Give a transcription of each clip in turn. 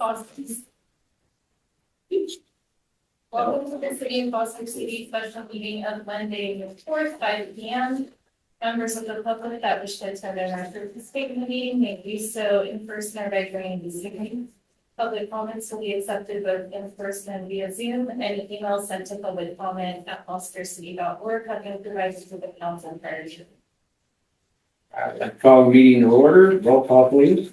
Boston. Welcome to the City of Foster City special meeting of Monday, the 4th, 5 p.m. Members of the public that wish to attend and participate in the meeting may do so in person or by joining the Zoom. Public comments will be accepted both in person and via Zoom. Any email sent to public comment at fostercity.org have been provided to the council prior to. I call the meeting to order. Roll call, please.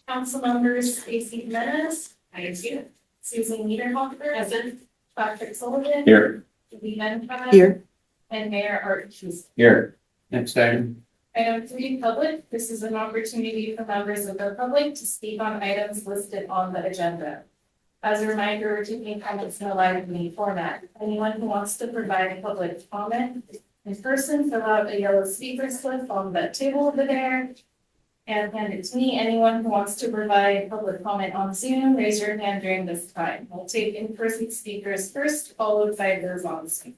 Council members Stacy Jimenez. I am here. Susan Niederhofer. Present. Patrick Sullivan. Here. Lee Menfeld. Here. And Mayor Art Cheese. Here. Next item. Item 3, public. This is an opportunity for members of the public to speak on items listed on the agenda. As a reminder, we're taking comments in a live meeting format. Anyone who wants to provide public comment in person, fill out a yellow speaker slip on the table over there and hand it to me. Anyone who wants to provide public comment on Zoom, raise your hand during this time. We'll take in-person speakers first, followed by those on Zoom.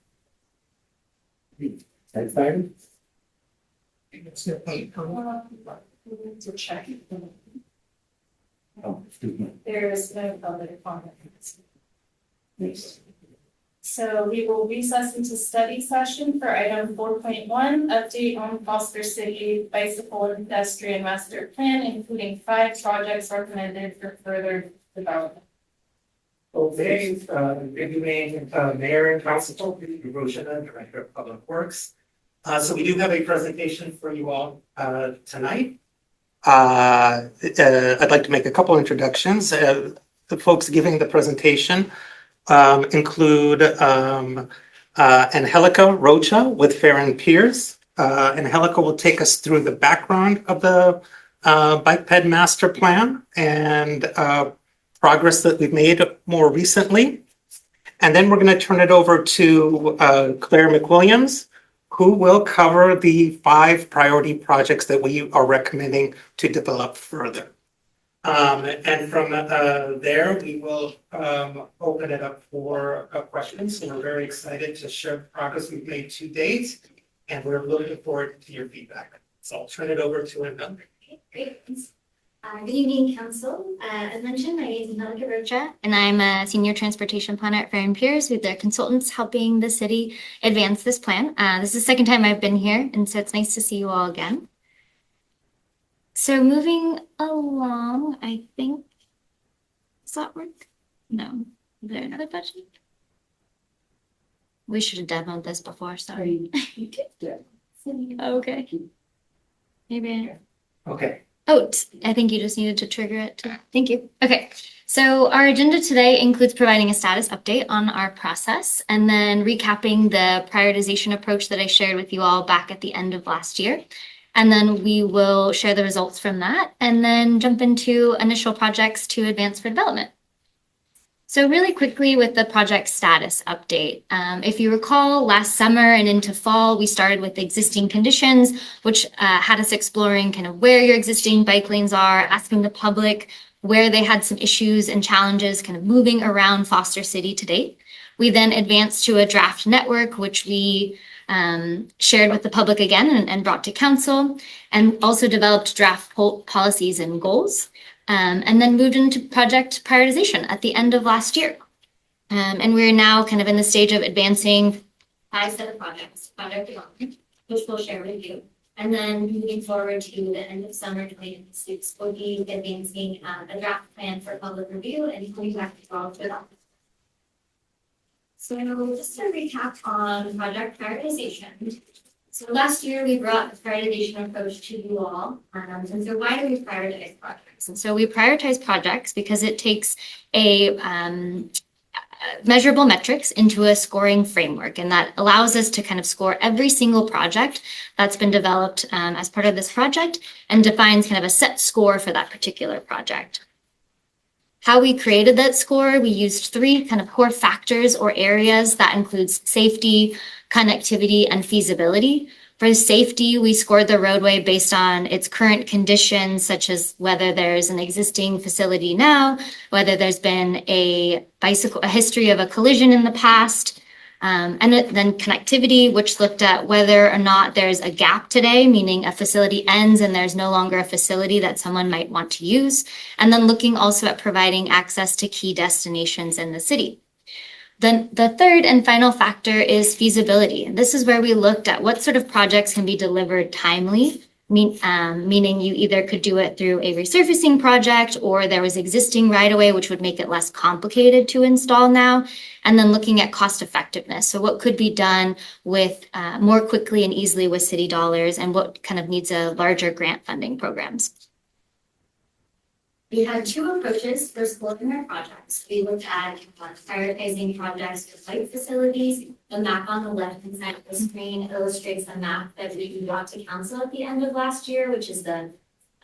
Next item. To check. Oh, excuse me. There is no public comment. So we will recess into study session for item 4.1, update on Foster City Bicycle and Pedestrian Master Plan, including 5 projects recommended for further development. Okay, good evening, Mayor and Council, Roshana, Director of Public Works. So we do have a presentation for you all tonight. I'd like to make a couple introductions. The folks giving the presentation include Angelica Rocha with Farron Pierce. Angelica will take us through the background of the Bike Ped Master Plan and progress that we've made more recently. And then we're going to turn it over to Claire McWilliams, who will cover the 5 priority projects that we are recommending to develop further. And from there, we will open it up for questions. So we're very excited to share the progress we've made to date, and we're looking forward to your feedback. So I'll turn it over to Angelica. Okay, great. Good evening, Council. As mentioned, my name is Angelica Rocha, and I'm a senior transportation planner at Farron Pierce with the consultants helping the city advance this plan. This is the second time I've been here, and so it's nice to see you all again. So moving along, I think, does that work? No. Is there another budget? We should have demoed this before, sorry. Okay. Maybe. Okay. Oh, I think you just needed to trigger it. Thank you. Okay. So our agenda today includes providing a status update on our process and then recapping the prioritization approach that I shared with you all back at the end of last year. And then we will share the results from that and then jump into initial projects to advance for development. So really quickly with the project status update, if you recall last summer and into fall, we started with existing conditions, which had us exploring kind of where your existing bike lanes are, asking the public where they had some issues and challenges kind of moving around Foster City to date. We then advanced to a draft network, which we shared with the public again and brought to council, and also developed draft policies and goals. And then moved into project prioritization at the end of last year. And we're now kind of in the stage of advancing 5 set of projects, project development, which we'll share with you. And then moving forward to the end of summer 2026, we'll be advancing a draft plan for public review and coming back to all for that. So just to recap on project prioritization. So last year we brought a prioritization approach to you all. And so why do we prioritize projects? And so we prioritize projects because it takes a measurable metrics into a scoring framework. And that allows us to kind of score every single project that's been developed as part of this project and defines kind of a set score for that particular project. How we created that score, we used 3 kind of core factors or areas that includes safety, connectivity, and feasibility. For safety, we scored the roadway based on its current conditions, such as whether there's an existing facility now, whether there's been a history of a collision in the past, Then connectivity, which looked at whether or not there's a gap today, meaning a facility ends and there's no longer a facility that someone might want to use. And then looking also at providing access to key destinations in the city. Then the third and final factor is feasibility. This is where we looked at what sort of projects can be delivered timely, meaning you either could do it through a resurfacing project or there was existing right-of-way, which would make it less complicated to install now, and then looking at cost effectiveness. So what could be done with more quickly and easily with city dollars, and what kind of needs a larger grant funding programs. We had two approaches for scoping our projects. We looked at prioritizing projects with site facilities. The map on the left-hand side of the screen illustrates a map that we brought to council at the end of last year, which is the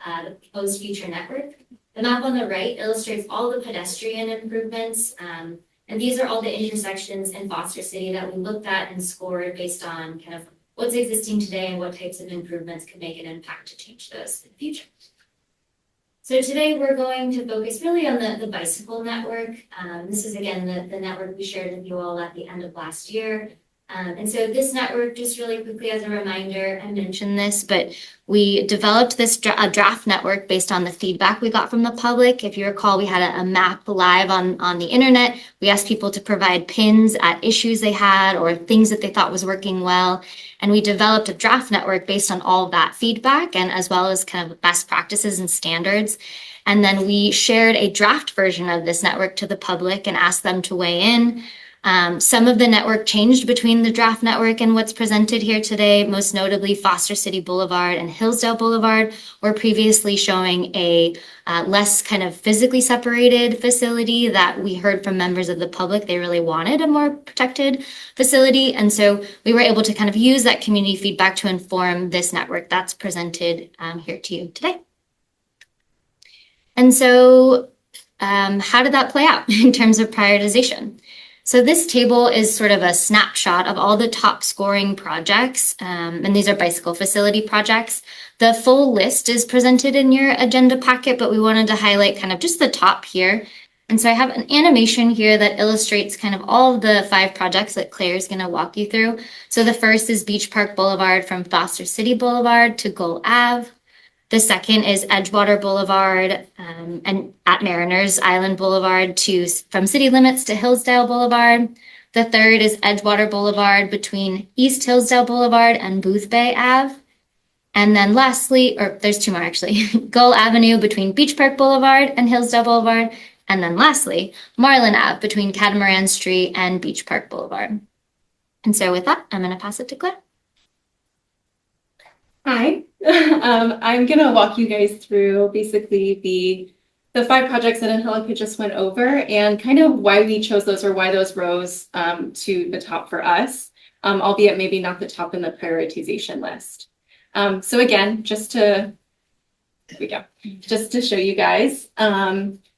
proposed future network. The map on the right illustrates all the pedestrian improvements. And these are all the intersections in Foster City that we looked at and scored based on kind of what's existing today and what types of improvements could make an impact to change those in the future. So today we're going to focus really on the bicycle network. This is again the network we shared with you all at the end of last year. And so this network, just really quickly as a reminder, I mentioned this, but we developed this draft network based on the feedback we got from the public. If you recall, we had a map live on the internet. We asked people to provide pins at issues they had or things that they thought was working well. And we developed a draft network based on all of that feedback and as well as kind of best practices and standards. And then we shared a draft version of this network to the public and asked them to weigh in. Some of the network changed between the draft network and what's presented here today, most notably Foster City Boulevard and Hillsdale Boulevard were previously showing a less kind of physically separated facility that we heard from members of the public. They really wanted a more protected facility. And so we were able to kind of use that community feedback to inform this network that's presented here to you today. And so how did that play out in terms of prioritization? So this table is sort of a snapshot of all the top scoring projects, and these are bicycle facility projects. The full list is presented in your agenda packet, but we wanted to highlight kind of just the top here. And so I have an animation here that illustrates kind of all of the 5 projects that Claire is going to walk you through. So the first is Beach Park Boulevard from Foster City Boulevard to Gull Ave. The second is Edgewater Boulevard and at Mariners Island Boulevard from city limits to Hillsdale Boulevard. The third is Edgewater Boulevard between East Hillsdale Boulevard and Boothbay Ave. And then lastly, or there's 2 more actually, Gull Avenue between Beach Park Boulevard and Hillsdale Boulevard. And then lastly, Marlin Ave between Catamaran Street and Beach Park Boulevard. And so with that, I'm going to pass it to Claire. Hi, I'm going to walk you guys through basically the 5 projects that Angelica just went over and kind of why we chose those or why those rose to the top for us, albeit maybe not the top in the prioritization list. So again, just to show you guys,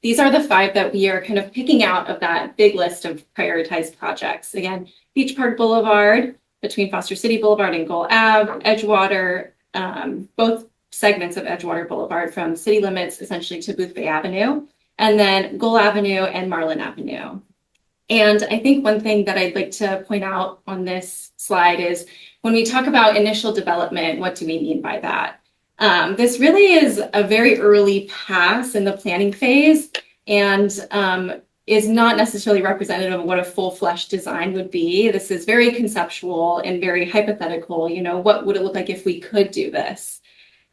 these are the 5 that we are kind of picking out of that big list of prioritized projects. Again, Beach Park Boulevard between Foster City Boulevard and Gull Ave, Edgewater, both segments of Edgewater Boulevard from city limits essentially to Boothbay Avenue, and then Gull Avenue and Marlin Avenue. And I think one thing that I'd like to point out on this slide is when we talk about initial development, what do we mean by that? This really is a very early pass in the planning phase and is not necessarily representative of what a full-fledged design would be. This is very conceptual and very hypothetical. You know, what would it look like if we could do this?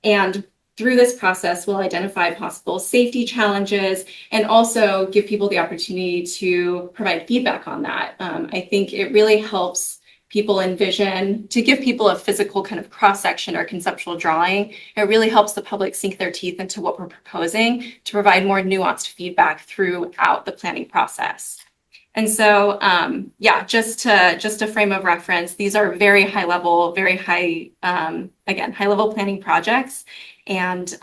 And through this process, we'll identify possible safety challenges and also give people the opportunity to provide feedback on that. I think it really helps people envision, to give people a physical kind of cross-section or conceptual drawing. It really helps the public sink their teeth into what we're proposing to provide more nuanced feedback throughout the planning process. And so, just a frame of reference, these are very high level, very high, high level planning projects. And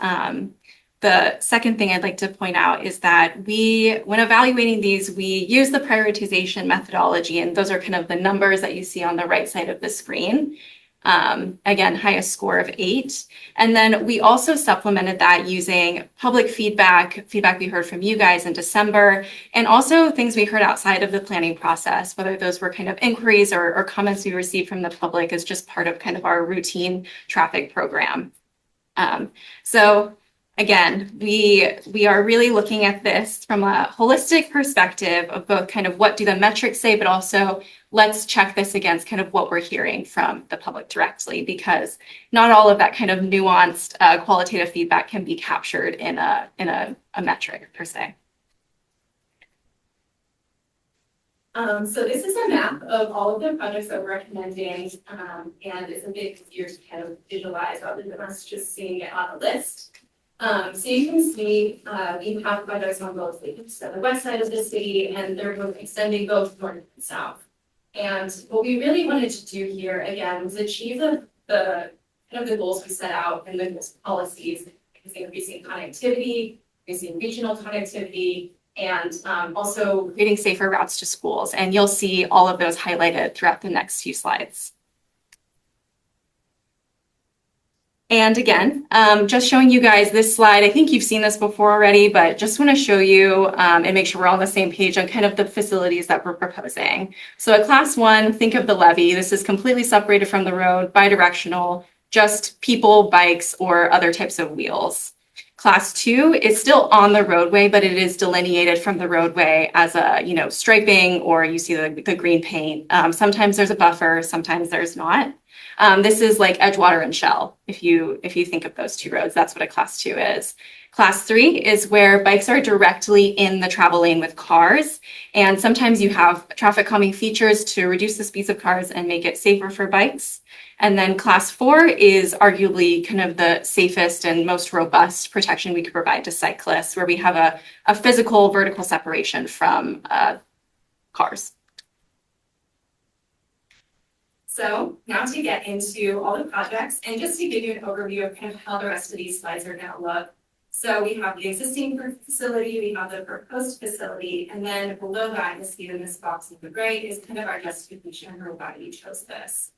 the second thing I'd like to point out is that when evaluating these, we use the prioritization methodology, and those are kind of the numbers that you see on the right side of the screen. Again, highest score of 8. And then we also supplemented that using public feedback we heard from you guys in December, and also things we heard outside of the planning process, whether those were kind of inquiries or comments we received from the public as just part of kind of our routine traffic program. So again, we are really looking at this from a holistic perspective of both kind of what do the metrics say, but also let's check this against kind of what we're hearing from the public directly, because not all of that kind of nuanced qualitative feedback can be captured in a metric per se. So this is a map of all of the projects that we're recommending, and it's a bit easier to kind of visualize rather than us just seeing it on a list. So you can see we have projects on both the west side of the city, and they're both extending both north and south. And what we really wanted to do here again was achieve the kind of the goals we set out in the policies, increasing connectivity, increasing regional connectivity, and also Creating safer routes to schools. And you'll see all of those highlighted throughout the next few slides. And again, just showing you guys this slide. I think you've seen this before already, but just want to show you and make sure we're all on the same page on kind of the facilities that we're proposing. So at class 1, think of the levee. This is completely separated from the road, bidirectional, just people, bikes, or other types of wheels. Class 2 is still on the roadway, but it is delineated from the roadway as a, striping, or you see the green paint. Sometimes there's a buffer, sometimes there's not. This is like Edgewater and Shell. If you think of those two roads, that's what a class 2 is. Class 3 is where bikes are directly in the travel lane with cars. And sometimes you have traffic calming features to reduce the speeds of cars and make it safer for bikes. And then class 4 is arguably kind of the safest and most robust protection we could provide to cyclists, where we have a physical vertical separation from cars. So now to get into all the projects and just to give you an overview of kind of how the rest of these slides are going to look. So we have the existing facility, we have the proposed facility, and then below that, you see in this box in the gray is kind of our justification for why we chose this.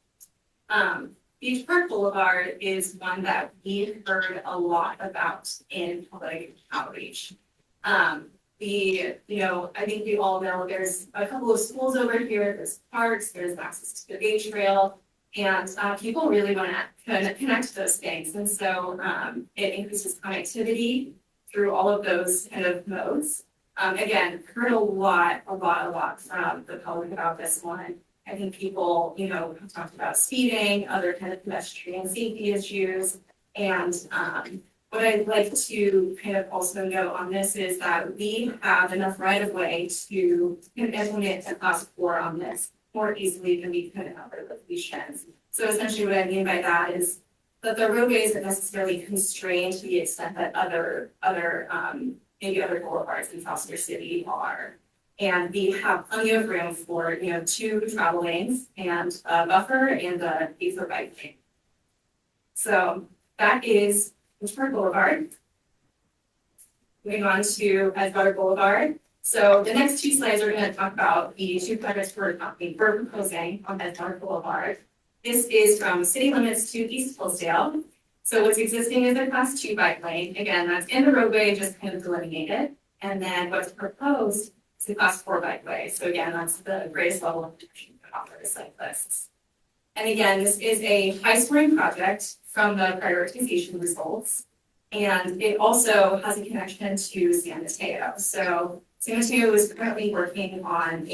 Beach Park Boulevard is one that we've heard a lot about in public outreach. I think we all know there's a couple of schools over here, there's parks, there's access to the beach trail, and people really want to connect those things. And so it increases connectivity through all of those kind of modes. Again, heard a lot from the public about this one. I think people, have talked about speeding, other kind of pedestrian safety issues. And what I'd like to kind of also note on this is that we have enough right of way to implement a class 4 on this more easily than we could in other locations. So essentially what I mean by that is that the roadway isn't necessarily constrained to the extent that maybe other boulevards in Foster City are. And we have plenty of room for, 2 travel lanes and a buffer and a for bike lane. So that is Beach Park Boulevard. Moving on to Edgewater Boulevard. So the next 2 slides are going to talk about the 2 projects we're proposing on Edgewater Boulevard. This is from city limits to East Hillsdale. So what's existing is a class 2 bike lane. Again, that's in the roadway, just kind of delineated. And then what's proposed is a class 4 bikeway. So again, that's the greatest level of protection we offer to cyclists. And again, this is a high-scoring project from the prioritization results. And it also has a connection to San Mateo. So San Mateo is currently working on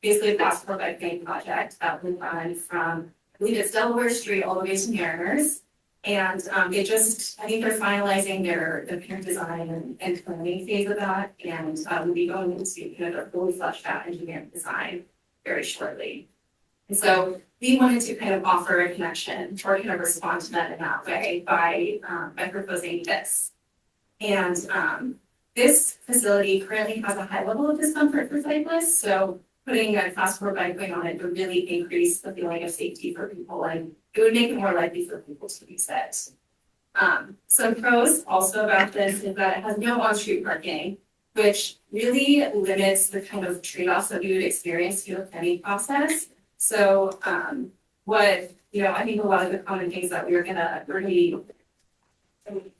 basically a class 4 bike lane project that will run from, I believe it's Delaware Street all the way to Mariners. And I think they're finalizing their parent design and planning phase of that. And we'll be going into kind of a fully fleshed out engineering design very shortly. And so we wanted to kind of offer a connection or kind of respond to that in that way by proposing this. And this facility currently has a high level of discomfort for cyclists. So putting a class 4 bike lane on it would really increase the feeling of safety for people, and it would make it more likely for people to use it. Some pros also about this is that it has no on-street parking, which really limits the kind of trade-offs that we would experience through the planning process. So what I think a lot of the common things that we were gonna really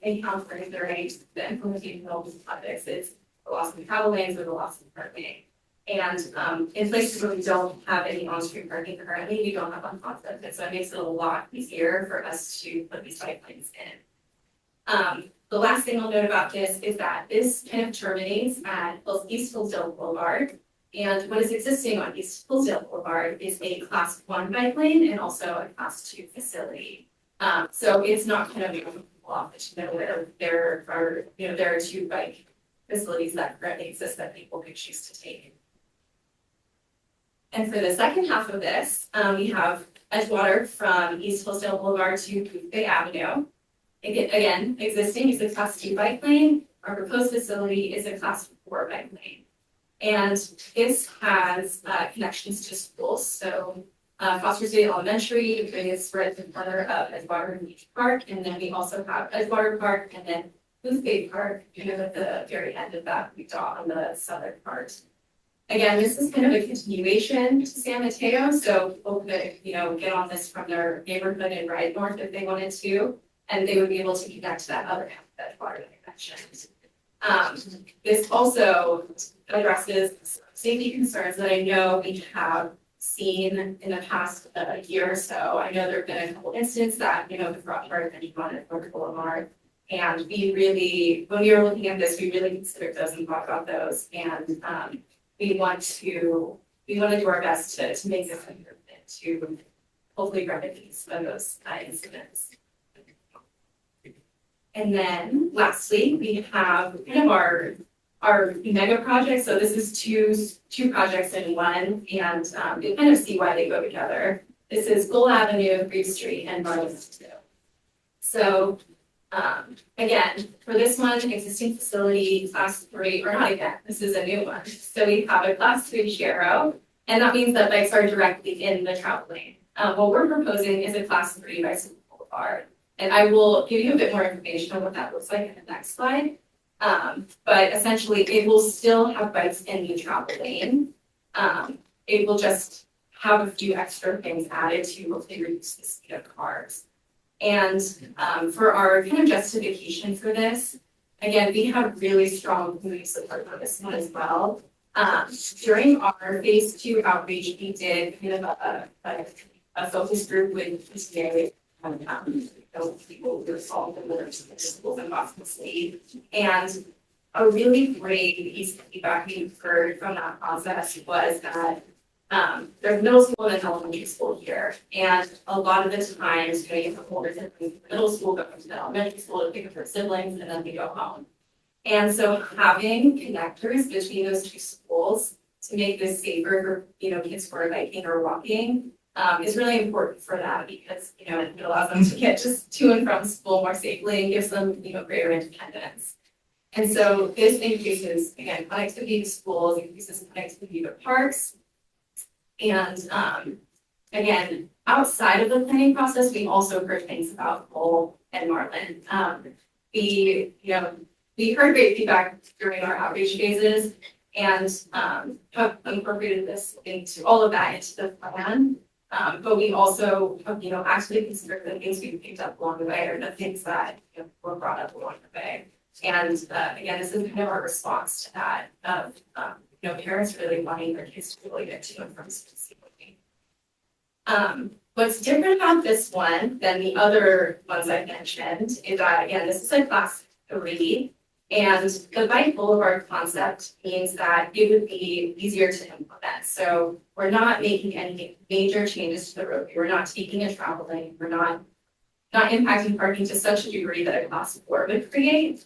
encountering during the implementation of these projects is the loss of travel lanes or the loss of parking. And in places where we don't have any on-street parking currently, we don't have on concept, and so it makes it a lot easier for us to put these bike lanes in. The last thing I'll note about this is that this kind of terminates at East Hillsdale Boulevard. And what is existing on East Hillsdale Boulevard is a class 1 bike lane and also a class 2 facility. So it's not kind of off, where there are 2 bike facilities that currently exist that people could choose to take. And for the second half of this, we have Edgewater from East Hillsdale Boulevard to Booth Bay Avenue. Again, existing is a class 2 bike lane. Our proposed facility is a class 4 bike lane. And this has connections to schools. So Foster State Elementary is right at the corner of Edgewater and Beach Park. And then we also have Edgewater Park and then Booth Bay Park, at the very end of that we dot on the southern part. Again, this is kind of a continuation to San Mateo. So people could, get on this from their neighborhood and ride north if they wanted to. And they would be able to connect to that other half of Edgewater that I mentioned. This also addresses safety concerns that I know we have seen in the past year or so. I know there have been a couple incidents that, the front part of anyone at North Boulevard. And we really, when we were looking at this, we really considered those and thought about those. And we want to do our best to make this improvement to hopefully remedy some of those incidents. And then lastly, we have kind of our mega project. So this is two projects in one, and you kind of see why they go together. This is Gold Avenue, Green Street, and Marlin. So again, for this one, existing facility, class 3, or not again, this is a new one. So we have a class 3 Shero, and that means that bikes are directly in the travel lane. What we're proposing is a class 3 bicycle boulevard. And I will give you a bit more information on what that looks like in the next slide. But essentially, it will still have bikes in the travel lane. It will just have a few extra things added to hopefully reduce the speed of cars. And for our kind of justification for this, again, we have really strong community support for this one as well. During our phase 2 outreach, we did kind of a focus group with PTA. People who are solved in the schools in Boston State. And a really great piece of feedback we heard from that process was that there's middle school and elementary school here. And a lot of the times, you have older siblings in middle school, go to the elementary school to pick up their siblings, and then they go home. And so having connectors between those 2 schools to make this safer for, kids who are biking or walking is really important for that because, it allows them to get just to and from school more safely and gives them, greater independence. And so this increases, again, connectivity to schools, increases connectivity to parks. And again, outside of the planning process, we also heard things about Cole and Marlin. We heard great feedback during our outreach phases and have incorporated this into all of that into the plan. But we also, actually consider the things we picked up along the way or the things that were brought up along the way. And again, this is kind of our response to that of, parents really wanting their kids to really get to and from school safely. What's different about this one than the other ones I mentioned is that, again, this is a class 3. And the bike boulevard concept means that it would be easier to implement. So we're not making any major changes to the road. We're not taking a travel lane. We're not impacting parking to such a degree that a class 4 would create.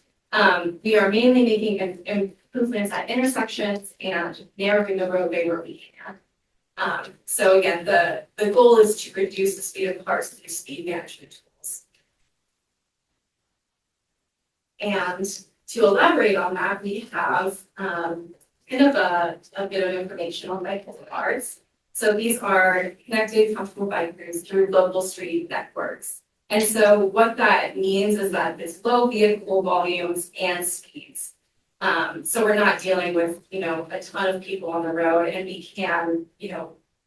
We are mainly making improvements at intersections and narrowing the roadway where we can. So again, the goal is to reduce the speed of cars through speed management tools. And to elaborate on that, we have kind of a bit of information on bike boulevards. So these are connected, comfortable bikers through local street networks. And so what that means is that there's low vehicle volumes and speeds. So we're not dealing with, a ton of people on the road, and we can,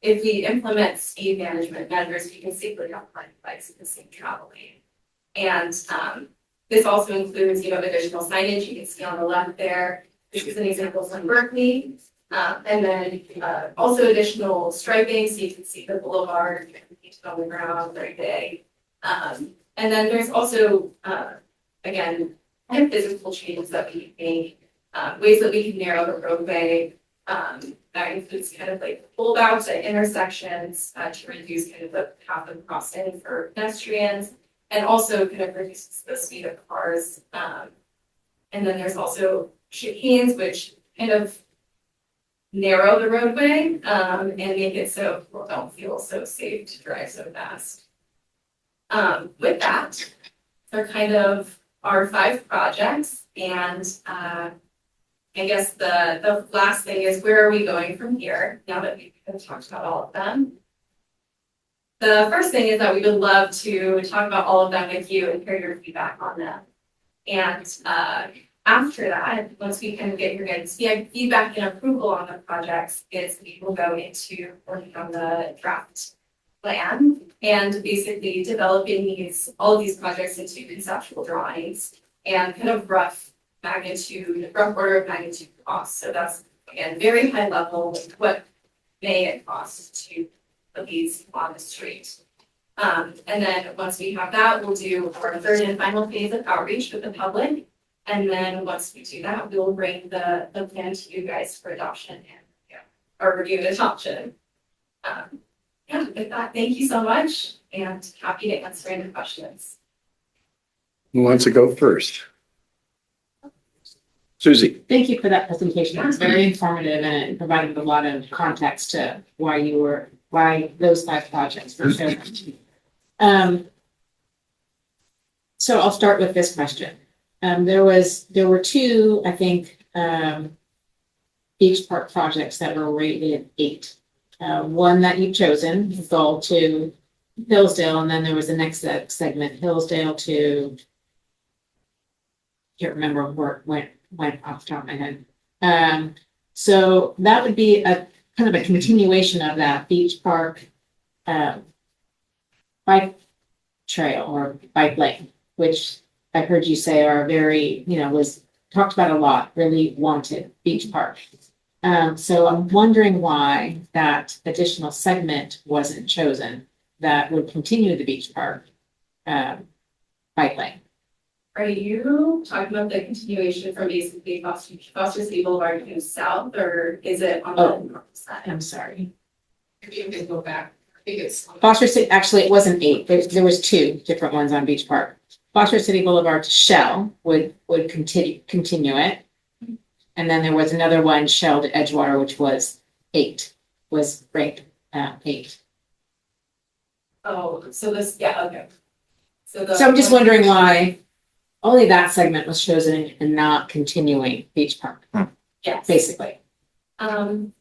if we implement speed management measures, we can safely have bikes in the same travel lane. And this also includes, additional signage. You can see on the left there. This is an example from Berkeley. And then also additional striping, so you can see the boulevard on the ground, very big. And then there's also, again, kind of physical changes that we make, ways that we can narrow the roadway. That includes kind of like pull outs at intersections to reduce kind of the path of crossing for pedestrians, and also kind of reduces the speed of cars. And then there's also chicanes, which kind of narrow the roadway and make it so people don't feel so safe to drive so fast. With that, they're kind of our 5 projects, and I guess the last thing is, where are we going from here now that we've kind of talked about all of them? The first thing is that we would love to talk about all of them with you and hear your feedback on them. And after that, once we can get your guys' feedback and approval on the projects, is we will go into working on the draft plan and basically developing all of these projects into conceptual drawings and kind of rough order of magnitude cost. So that's, again, very high level, what may it cost to put these on the street. And then once we have that, we'll do our third and final phase of outreach with the public. And then once we do that, we'll bring the plan to you guys for adoption and or review and adoption. With that, thank you so much, and happy to answer any questions. Who wants to go first? Susie. Thank you for that presentation. It's very informative, and it provided a lot of context to why those 5 projects were chosen. So I'll start with this question. There were 2, I think, beach park projects that were rated 8. One that you've chosen, Gull to Hillsdale, and then there was the next segment, Hillsdale to, can't remember where it went off the top of my head. So that would be a kind of a continuation of that beach park bike trail or bike lane, which I heard you say are very, was talked about a lot, really wanted beach park. So I'm wondering why that additional segment wasn't chosen that would continue the beach park bike lane. Are you talking about the continuation from basically Foster City Boulevard to south, or is it on the north side? I'm sorry. If you can go back, I think it's. Foster City, actually, it wasn't 8. There was 2 different ones on Beach Park. Foster City Boulevard to Shell would continue it. And then there was another one, Shell to Edgewater, which was 8, was ranked 8. Oh, so this, okay. So I'm just wondering why only that segment was chosen and not continuing Beach Park, Yes. basically.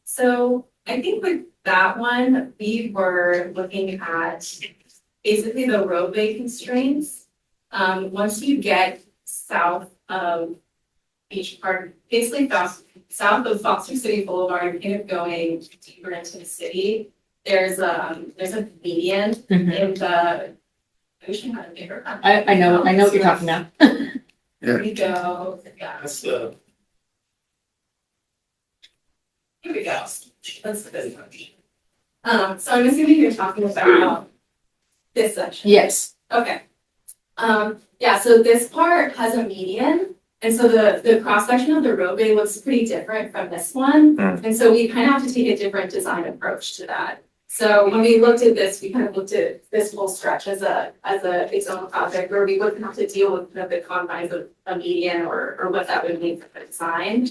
So I think with that one, we were looking at basically the roadway constraints. Once you get south of Beach Park, basically south of Foster City Boulevard, kind of going deeper into the city, there's a median in the. I wish I had a bigger. I know what you're talking about. Here we go. Yeah. That's the. Here we go. That's the good one. So I'm assuming you're talking about this section. Yes. Okay. Yeah, so this part has a median, and so the cross section of the roadway looks pretty different from this one. And so we kind of have to take a different design approach to that. So when we looked at this, we kind of looked at this whole stretch as its own project, where we wouldn't have to deal with kind of the confines of a median or what that would mean for the design.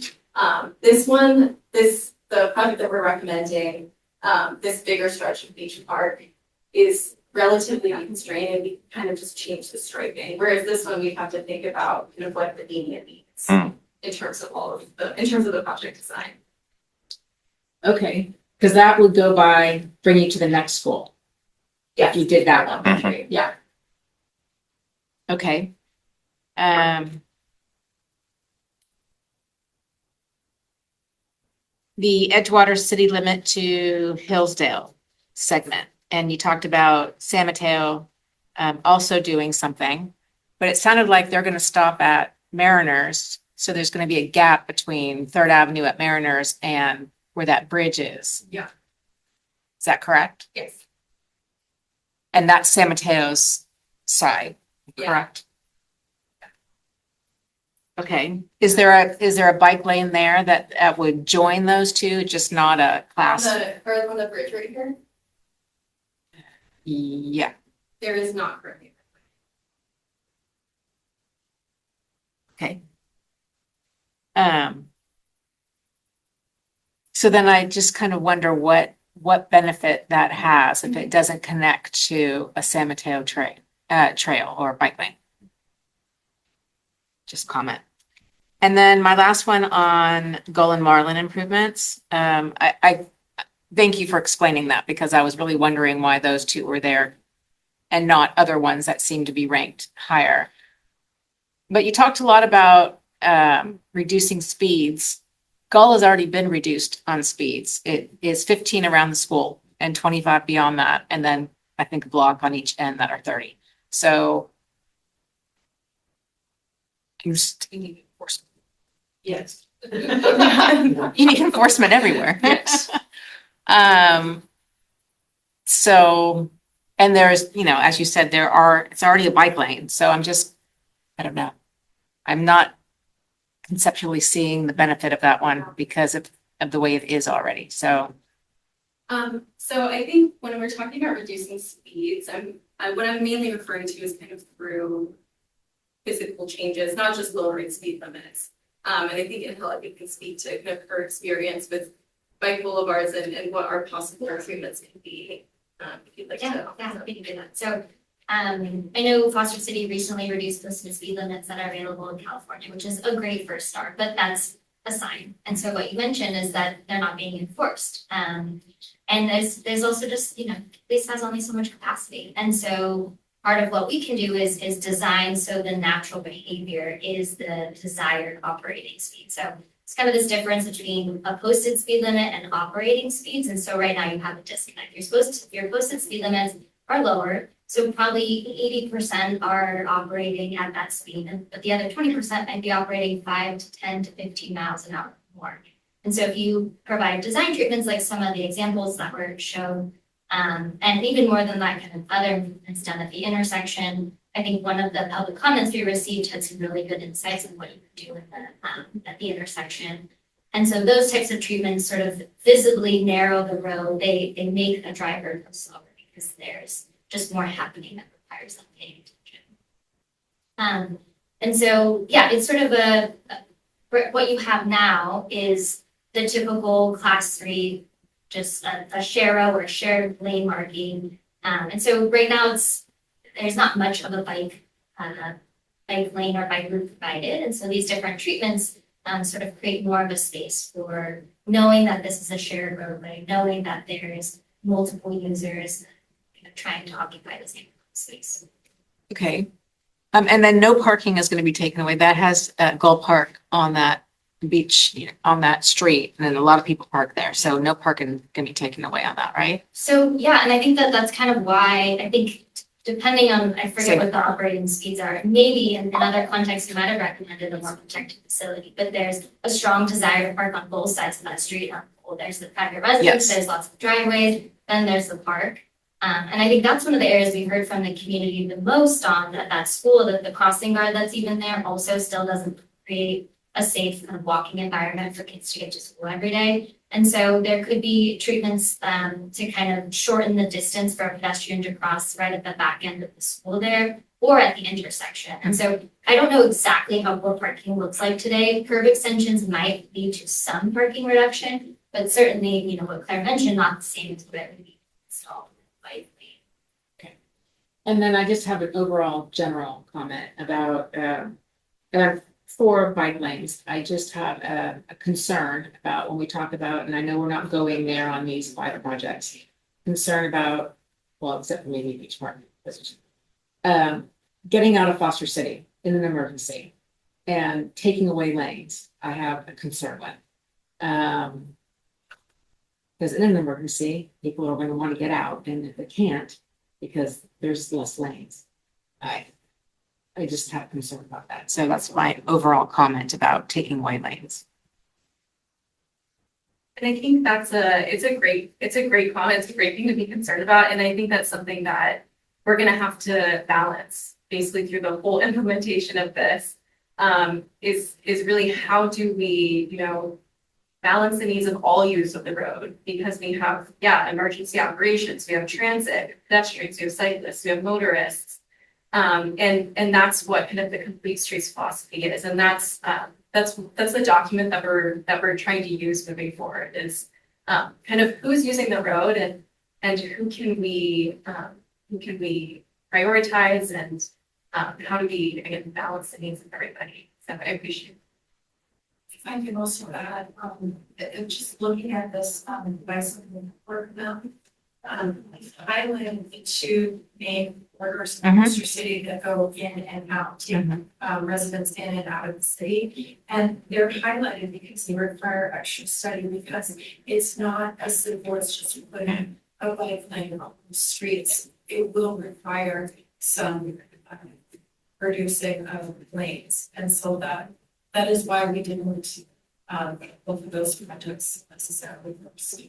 The project that we're recommending, this bigger stretch of Beach Park, is relatively unconstrained, and we kind of just change the striping. Whereas this one, we have to think about kind of what the median needs in terms of the project design. Okay, because that would go by, bring you to the next school. Yeah, If you did that one. yeah. Okay. The Edgewater city limit to Hillsdale. segment. And you talked about San Mateo also doing something, but it sounded like they're going to stop at Mariners. So there's going to be a gap between Third Avenue at Mariners and where that bridge is. Yeah. Is that correct? Yes. And that's San Mateo's side, Yeah. correct? Okay. Is there a bike lane there that would join those two, just not a class? On the bridge right here, Yeah. there is not currently. Okay. So then I just kind of wonder what benefit that has if it doesn't connect to a San Mateo trail or bike lane. Just comment. And then my last one on Gull and Marlin improvements. I thank you for explaining that because I was really wondering why those two were there and not other ones that seem to be ranked higher. But you talked a lot about reducing speeds. Gull has already been reduced on speeds. It is 15 around the school and 25 beyond that. And then I think a block on each end that are 30. So you need enforcement. Yes. You need enforcement everywhere. Yes. So, and there's, as you said, it's already a bike lane. So I don't know. I'm not conceptually seeing the benefit of that one because of the way it is already. So, So I think when we're talking about reducing speeds, what I'm mainly referring to is kind of through physical changes, not just lowering speed limits. And I think Angelica can speak to kind of her experience with bike boulevards and what our possible improvements can be. If you'd like to. Yeah, we can do that. So, I know Foster City recently reduced the speed limits that are available in California, which is a great first start, but that's a sign. And so what you mentioned is that they're not being enforced. And there's also just, police has only so much capacity. And so part of what we can do is design so the natural behavior is the desired operating speed. So it's kind of this difference between a posted speed limit and operating speeds. And so right now you have a disconnect. Your posted speed limits are lower. So probably 80% are operating at that speed, but the other 20% might be operating 5 to 10 to 15 miles an hour more. And so if you provide design treatments like some of the examples that were shown, and even more than that, kind of other movements done at the intersection, I think one of the public comments we received had some really good insights on what you could do at the intersection. And so those types of treatments sort of visibly narrow the road. They make a driver go slower because there's just more happening that requires them paying attention. And so, yeah, it's sort of what you have now is the typical class 3, just a share or a shared lane marking. And so right now there's not much of a bike lane or bike route provided. And so these different treatments sort of create more of a space for knowing that this is a shared roadway, knowing that there's multiple users trying to occupy the same space. okay. And then no parking is going to be taken away. That has Gull Park on that beach, on that street, and a lot of people park there. So no parking can be taken away on that, right? So yeah, and I think that's kind of why I think depending on, I forget what the operating speeds are, maybe in other contexts you might have recommended a more protected facility, but there's a strong desire to park on both sides of that street. There's the private residence, there's lots of driveways, then there's the park. And I think that's one of the areas we heard from the community the most on at that school, that the crossing guard that's even there also still doesn't create a safe kind of walking environment for kids to get to school every day. And so there could be treatments to kind of shorten the distance for a pedestrian to cross right at the back end of the school there or at the intersection. And so I don't know exactly how poor parking looks like today. Curb extensions might lead to some parking reduction, but certainly, what Claire mentioned, not the same as what it would be installed. And then I just have an overall general comment about for bike lanes. I just have a concern about when we talk about, and I know we're not going there on these pilot projects, concern about, well, except for maybe Beach Park, getting out of Foster City in an emergency and taking away lanes. I have a concern with. Because in an emergency, people are gonna want to get out, and if they can't, because there's less lanes. I just have concern about that. So that's my overall comment about taking away lanes. And I think it's a great comment. It's a great thing to be concerned about. And I think that's something that we're gonna have to balance basically through the whole implementation of this. Is really how do we, balance the needs of all use of the road? Because we have, emergency operations, we have transit, pedestrians, we have cyclists, we have motorists. And that's what kind of the complete streets philosophy is. And that's the document that we're trying to use moving forward is kind of who's using the road and who can we prioritize and how do we again balance the needs of everybody. So I appreciate it. If I can also add, just looking at this, bicycle network now. Highland, the two main corridors in Worcester City that go in and out, residents in and out of the city. And they're highlighted because they require extra study because it's not as simple as just putting a bike lane on the streets. It will require some producing of lanes. And so that is why we didn't both of those projects necessarily first.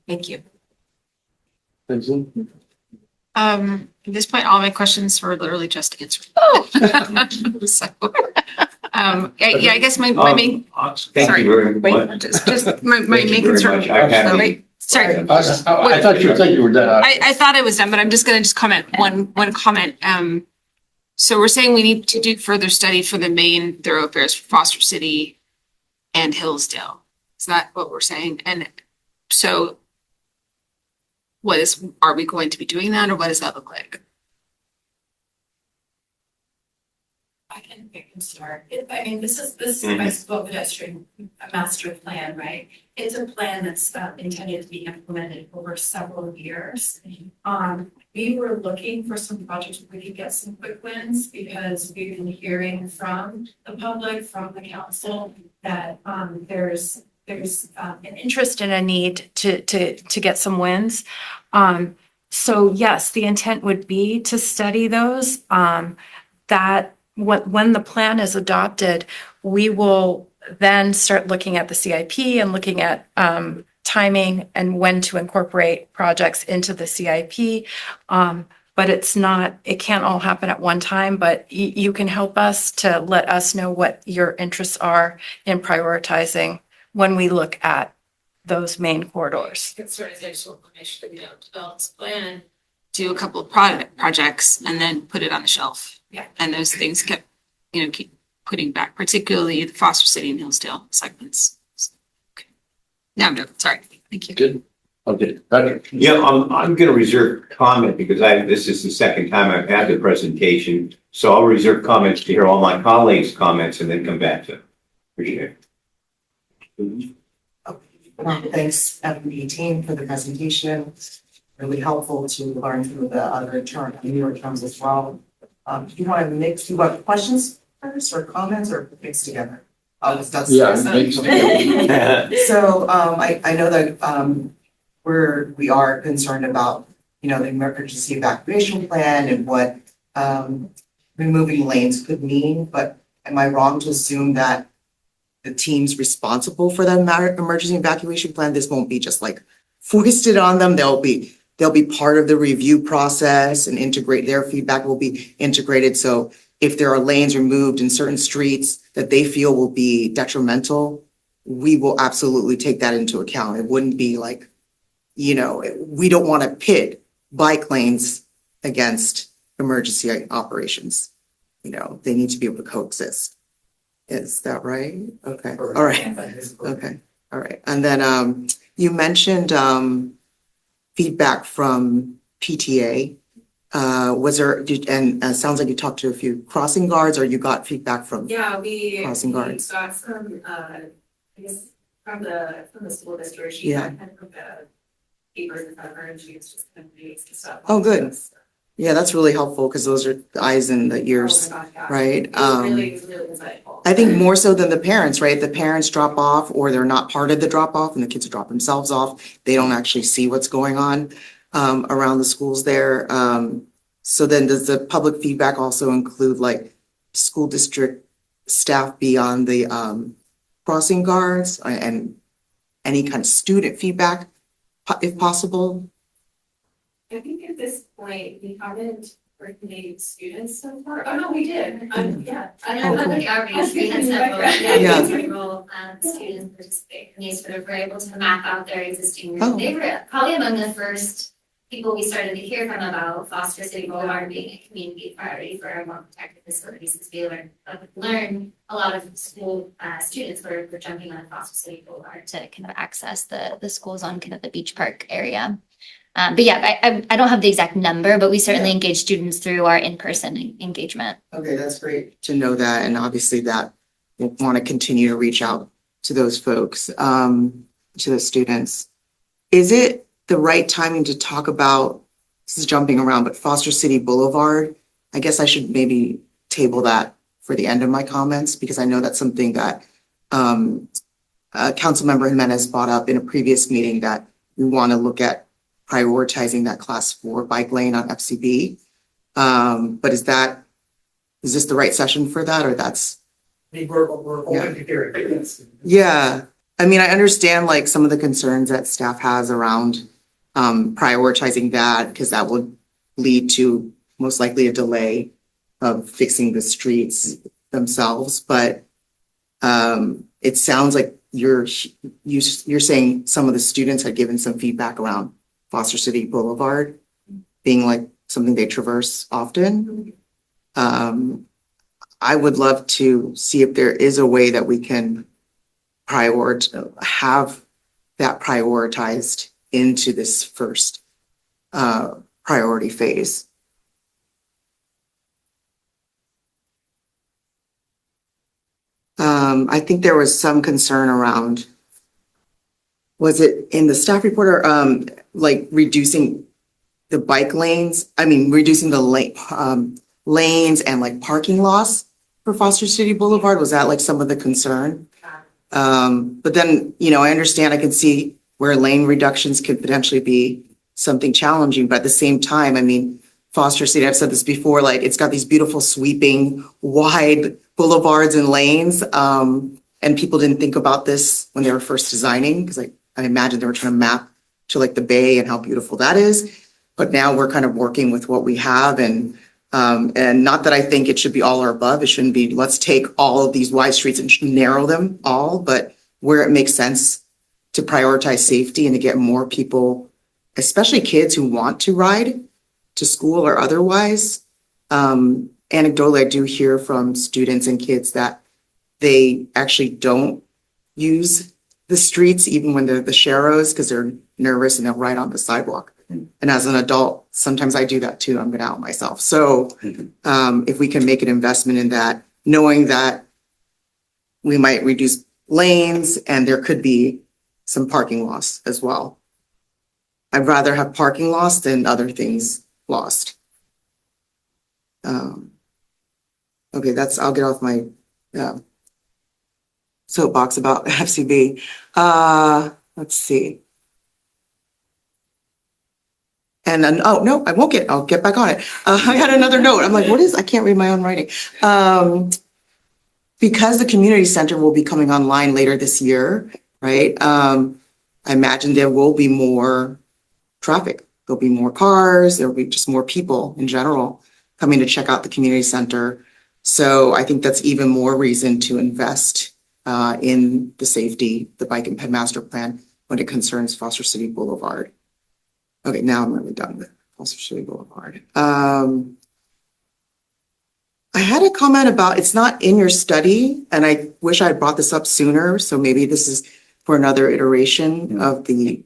Thank you. Vincent? At this point, all my questions were literally just answered. So, I guess my main, Thank sorry. you very much. wait, just my Thank you main very concern. much. I have Oh, the- wait, sorry. I thought you said you were done. I thought I was done, but I'm just gonna comment one comment. So we're saying we need to do further study for the main thoroughfares for Foster City and Hillsdale. Is that what we're saying? And so are we going to be doing that, or what does that look like? I can start. I mean, this is bicycle pedestrian master plan, right? It's a plan that's intended to be implemented over several years. We were looking for some projects where we could get some quick wins because we've been hearing from the public, from the council that there's an interest and a need to get some wins. So yes, the intent would be to study those. That when the plan is adopted, we will then start looking at the CIP and looking at timing and when to incorporate projects into the CIP. But it can't all happen at one time, but you can help us to let us know what your interests are in prioritizing when we look at those main corridors. It's sort of additional information that we don't develop this plan, do a couple of projects and then put it on the shelf. Yeah. And those things keep putting back, particularly the Foster City and Hillsdale segments. Okay. Now I'm done. Sorry. Thank you. Good. Okay, Patrick. Yeah, I'm gonna reserve comment because this is the second time I've had the presentation. So I'll reserve comments to hear all my colleagues' comments and then come back to it. Appreciate it. Thanks, FB team, for the presentation. Really helpful to learn through the other newer terms as well. Do you want to you want questions first or comments or mix together? I'll discuss. Yeah, makes sense. So I know that we are concerned about, the emergency evacuation plan and what removing lanes could mean, but am I wrong to assume that the teams responsible for that emergency evacuation plan, this won't be just like foisted on them? They'll be part of the review process and their feedback will be integrated. So if there are lanes removed in certain streets that they feel will be detrimental, we will absolutely take that into account. It wouldn't be like, we don't want to pit bike lanes against emergency operations. They need to be able to coexist. Is that right? Okay. All right. Okay. All right. And then you mentioned feedback from PTA. Was there, and it sounds like you talked to a few crossing guards or you got feedback from we crossing guards? got some, I guess, from the school district. Yeah. Kind of papers and cover and she was just kind of doing some stuff. Oh, good. Yeah, that's really helpful because those are the eyes and the ears, Oh my God, yeah. right? It was really insightful. I think more so than the parents, right? The parents drop off or they're not part of the drop off and the kids drop themselves off. They don't actually see what's going on around the schools there. So then does the public feedback also include like school district staff beyond the crossing guards and any kind of student feedback if possible? I think at this point, we haven't recommended students so far. Oh, no, we did. Yeah. I know, cool. at the outreach, we had several, Yeah. several students participate, and they sort of were able to map out their existing, Oh. they were probably among the first people we started to hear from about Foster City Boulevard being a community priority for our more protected facilities, because we learned a lot of school students were jumping on Foster City Boulevard to kind of access the schools on kind of the beach park area. But yeah, I don't have the exact number, but we certainly engage students through our in-person engagement. Okay, that's great to know that, and obviously that we'll want to continue to reach out to those folks, to the students. Is it the right timing to talk about, this is jumping around, but Foster City Boulevard? I guess I should maybe table that for the end of my comments, because I know that's something that Councilmember Jimenez brought up in a previous meeting, that we want to look at prioritizing that class 4 bike lane on FCB. But is this the right session for that, or that's? We're open to hearing it. Yeah, I mean, I understand like some of the concerns that staff has around prioritizing that, because that would lead to most likely a delay of fixing the streets themselves. But it sounds like you're saying some of the students had given some feedback around Foster City Boulevard being like something they traverse often. I would love to see if there is a way that we can have that prioritized into this first priority phase. I think there was some concern around, was it in the staff report, or like reducing the bike lanes? I mean, reducing the lanes and like parking loss for Foster City Boulevard? Was that like some of the concern? But then, I understand, I can see where lane reductions could potentially be something challenging, but at the same time, I mean, Foster City, I've said this before, like it's got these beautiful sweeping wide boulevards and lanes. And people didn't think about this when they were first designing, because I imagine they were trying to map to like the bay and how beautiful that is. But now we're kind of working with what we have, and not that I think it should be all or above. It shouldn't be, let's take all of these wide streets and narrow them all, but where it makes sense to prioritize safety and to get more people, especially kids who want to ride to school or otherwise. Anecdotally, I do hear from students and kids that they actually don't use the streets even when they're the sharrows, because they're nervous and they'll ride on the sidewalk. And as an adult, sometimes I do that too. I'm going to out myself. So if we can make an investment in that, knowing that we might reduce lanes and there could be some parking loss as well. I'd rather have parking loss than other things lost. Okay, I'll get off my soapbox about FCB. Let's see. And then, oh, no, I'll get back on it. I had another note. I'm like, I can't read my own writing. Because the community center will be coming online later this year, right? I imagine there will be more traffic. There'll be more cars. There'll be just more people in general coming to check out the community center. So I think that's even more reason to invest in the safety, the bike and ped master plan when it concerns Foster City Boulevard. Okay, now I'm really done with Foster City Boulevard. I had a comment about, it's not in your study, and I wish I had brought this up sooner, so maybe this is for another iteration of the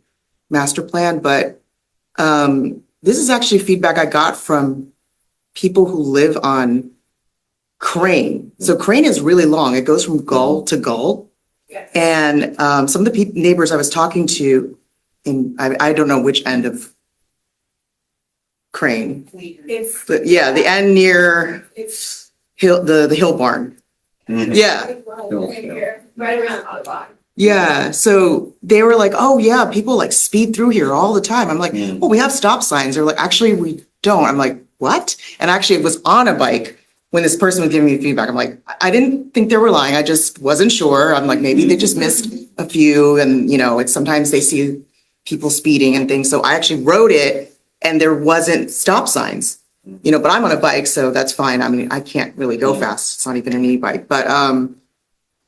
master plan, but this is actually feedback I got from people who live on Crane. So Crane is really long. It goes from Gull to Gull. Yes. And some of the neighbors I was talking to, I don't know which end of Crane. It's, But yeah, the end near it's. the Hill Barn. Yeah. Right around the block. Yeah, so they were like, oh yeah, people like speed through here all the time. I'm like, well, we have stop signs. They're like, actually, we don't. I'm like, what? And actually it was on a bike when this person was giving me feedback. I'm like, I didn't think they were lying. I just wasn't sure. I'm like, maybe they just missed a few and it's sometimes they see people speeding and things. So I actually wrote it and there wasn't stop signs, but I'm on a bike, so that's fine. I mean, I can't really go fast. It's not even an e-bike, but,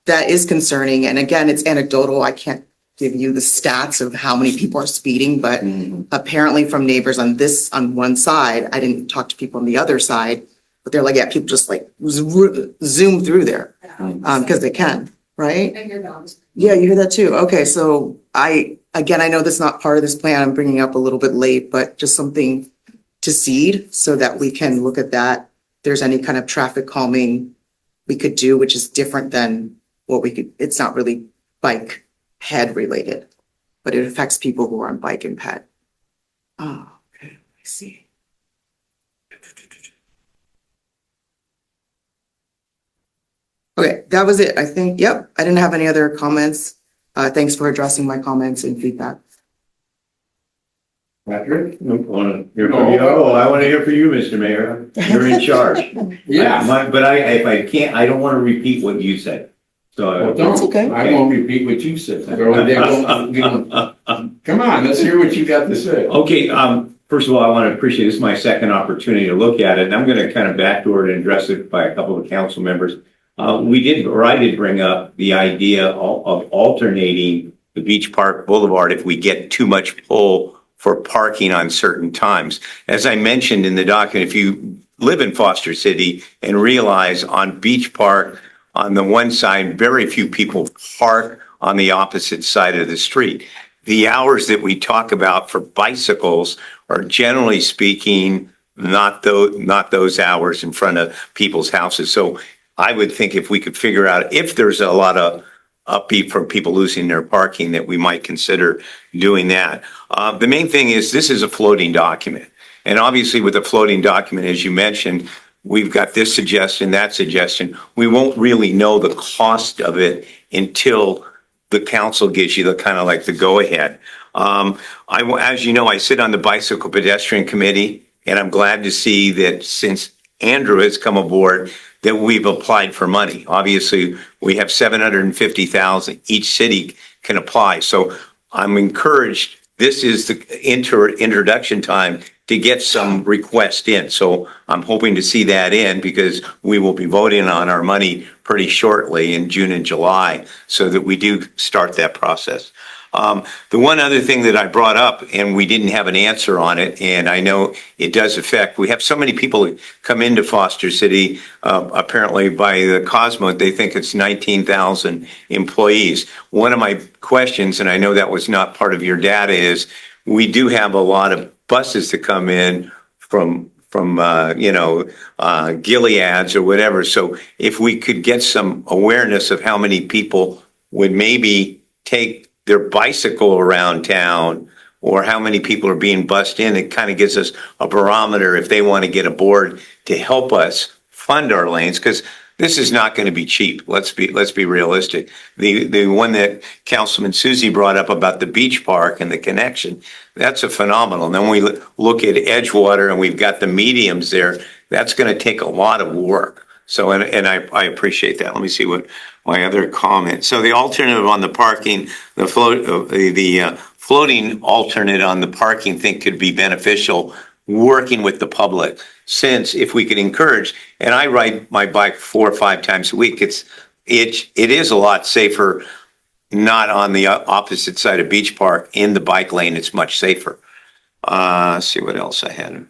that is concerning. And again, it's anecdotal. I can't give you the stats of how many people are speeding, but apparently from neighbors on one side, I didn't talk to people on the other side, but they're like, yeah, people just like zoom through there, because they can, right? And your dogs. Yeah, you hear that too. Okay, so I know that's not part of this plan. I'm bringing up a little bit late, but just something to seed so that we can look at that. If there's any kind of traffic calming we could do, which is different than it's not really bike head related, but it affects people who are on bike and ped. Oh, okay, I see. Okay, that was it. I think, yep, I didn't have any other comments. Thanks for addressing my comments and feedback. Patrick, I want to hear from you. Oh, I want to hear from you, Mr. Mayor. You're in charge. Yeah. But if I can't, I don't want to repeat what you said. Well, So. don't. That's okay. I won't repeat what you said. Go ahead. Come on, let's hear what you got to say. Okay, first of all, I want to appreciate, this is my second opportunity to look at it, and I'm going to kind of backdoor it and address it by a couple of council members. I did bring up the idea of alternating the Beach Park Boulevard if we get too much pull for parking on certain times. As I mentioned in the document, if you live in Foster City and realize on Beach Park, on the one side, very few people park on the opposite side of the street. The hours that we talk about for bicycles are generally speaking, not those hours in front of people's houses. So I would think if we could figure out if there's a lot of upbeat from people losing their parking, that we might consider doing that. The main thing is this is a floating document. And obviously with a floating document, as you mentioned, we've got this suggestion, that suggestion. We won't really know the cost of it until the council gives you the kind of like the go-ahead. As you know, I sit on the Bicycle Pedestrian Committee, and I'm glad to see that since Andrew has come aboard, that we've applied for money. Obviously, we have 750,000. Each city can apply. So I'm encouraged. This is the introduction time to get some requests in. So I'm hoping to see that in because we will be voting on our money pretty shortly in June and July so that we do start that process. The one other thing that I brought up, and we didn't have an answer on it, and I know it does affect, we have so many people that come into Foster City, apparently by the Cosmo, they think it's 19,000 employees. One of my questions, and I know that was not part of your data, is we do have a lot of buses that come in from Gilead's or whatever. So if we could get some awareness of how many people would maybe take their bicycle around town or how many people are being bussed in, it kind of gives us a barometer if they want to get aboard to help us fund our lanes, because this is not going to be cheap. Let's be realistic. The one that Councilman Susie brought up about the beach park and the connection, that's a phenomenal. And then we look at Edgewater and we've got the mediums there. That's going to take a lot of work. So, and I appreciate that. Let me see what my other comment. So the alternative on the parking, the floating alternate on the parking thing could be beneficial, working with the public. Since if we could encourage, and I ride my bike 4 or 5 times a week, it is a lot safer, not on the opposite side of Beach Park. In the bike lane, it's much safer. Let's see what else I had.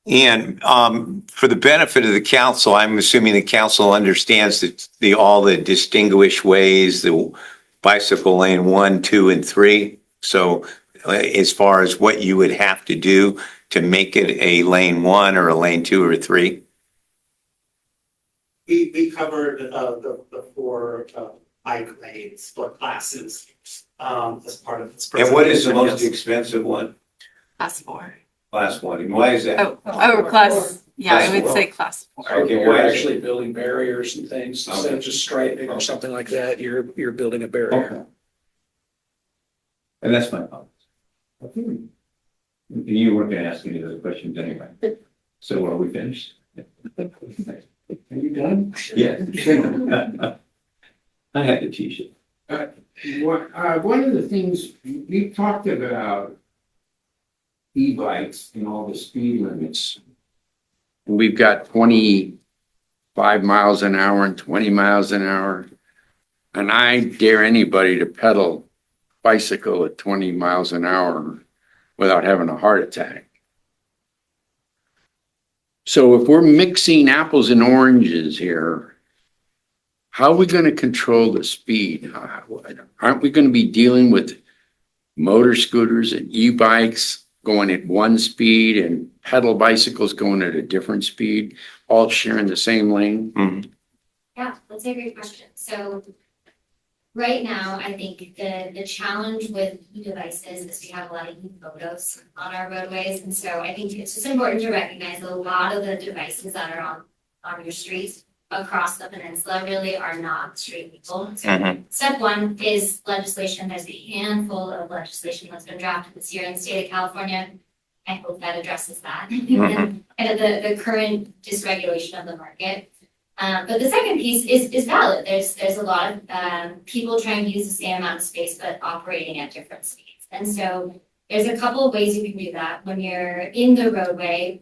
And for the benefit of the council, I'm assuming the council understands that all the distinguished ways, the bicycle lane 1, 2, and 3. So as far as what you would have to do to make it a lane 1 or a lane 2 or 3. we covered, the four, bike lanes or classes, as part of this. And what is the most presentation. expensive one? Class 4. Class one, and why is that? Class, yeah, Class I would four. say class 4. Okay, You're why is actually building barriers and things, instead of just striping or something like that, you're building a barrier. Okay. And that's my comment. You weren't gonna ask any other questions anyway. So are we finished? Are you done? Yeah. I had the t-shirt. One of the things, we talked about e-bikes and all the speed limits. We've got 25 miles an hour and 20 miles an hour. And I dare anybody to pedal bicycle at 20 miles an hour without having a heart attack. So if we're mixing apples and oranges here, how are we going to control the speed? Aren't we going to be dealing with motor scooters and e-bikes going at one speed and pedal bicycles going at a different speed, all sharing the same lane? Yeah, that's a great question. So right now, I think the challenge with e-devices is we have a lot of e-photos on our roadways. And so I think it's just important to recognize that a lot of the devices that are on your streets across the peninsula really are not street legal. So step one is legislation. There's a handful of legislation that's been drafted this year in the state of California. I hope that addresses that. And the current dysregulation of the market. But the second piece is valid. There's a lot of people trying to use the same amount of space, but operating at different speeds. And so there's a couple of ways you can do that. When you're in the roadway,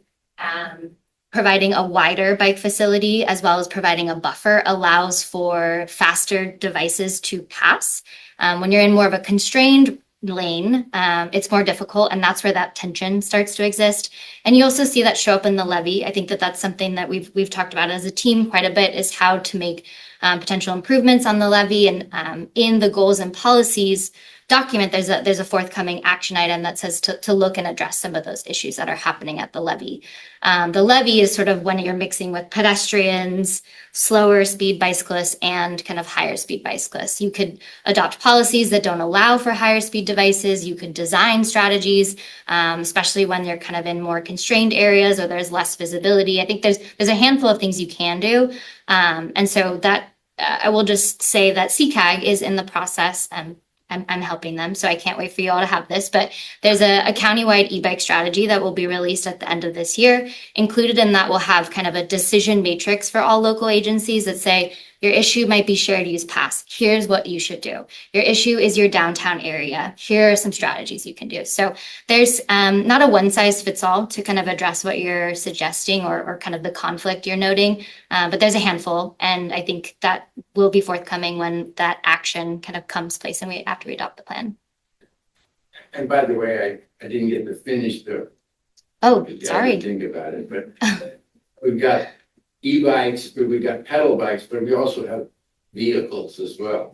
providing a wider bike facility as well as providing a buffer allows for faster devices to pass. When you're in more of a constrained lane, it's more difficult, and that's where that tension starts to exist. And you also see that show up in the levy. I think that that's something that we've talked about as a team quite a bit, is how to make potential improvements on the levy. And in the goals and policies document, there's a forthcoming action item that says to look and address some of those issues that are happening at the levy. The levy is sort of when you're mixing with pedestrians, slower speed bicyclists, and kind of higher speed bicyclists. You could adopt policies that don't allow for higher speed devices. You could design strategies, especially when you're kind of in more constrained areas or there's less visibility. I think there's a handful of things you can do. And so that I will just say that CCAG is in the process, and I'm helping them, so I can't wait for you all to have this, but there's a countywide e-bike strategy that will be released at the end of this year. Included in that will have kind of a decision matrix for all local agencies that say, your issue might be shared use pass. Here's what you should do. Your issue is your downtown area. Here are some strategies you can do. So there's not a one size fits all to kind of address what you're suggesting or kind of the conflict you're noting, but there's a handful. And I think that will be forthcoming when that action kind of comes place and after we adopt the plan. And by the way, I didn't get to finish the. Oh, the sorry. other thing about it, but we've got e-bikes, but we've got pedal bikes, but we also have vehicles as well.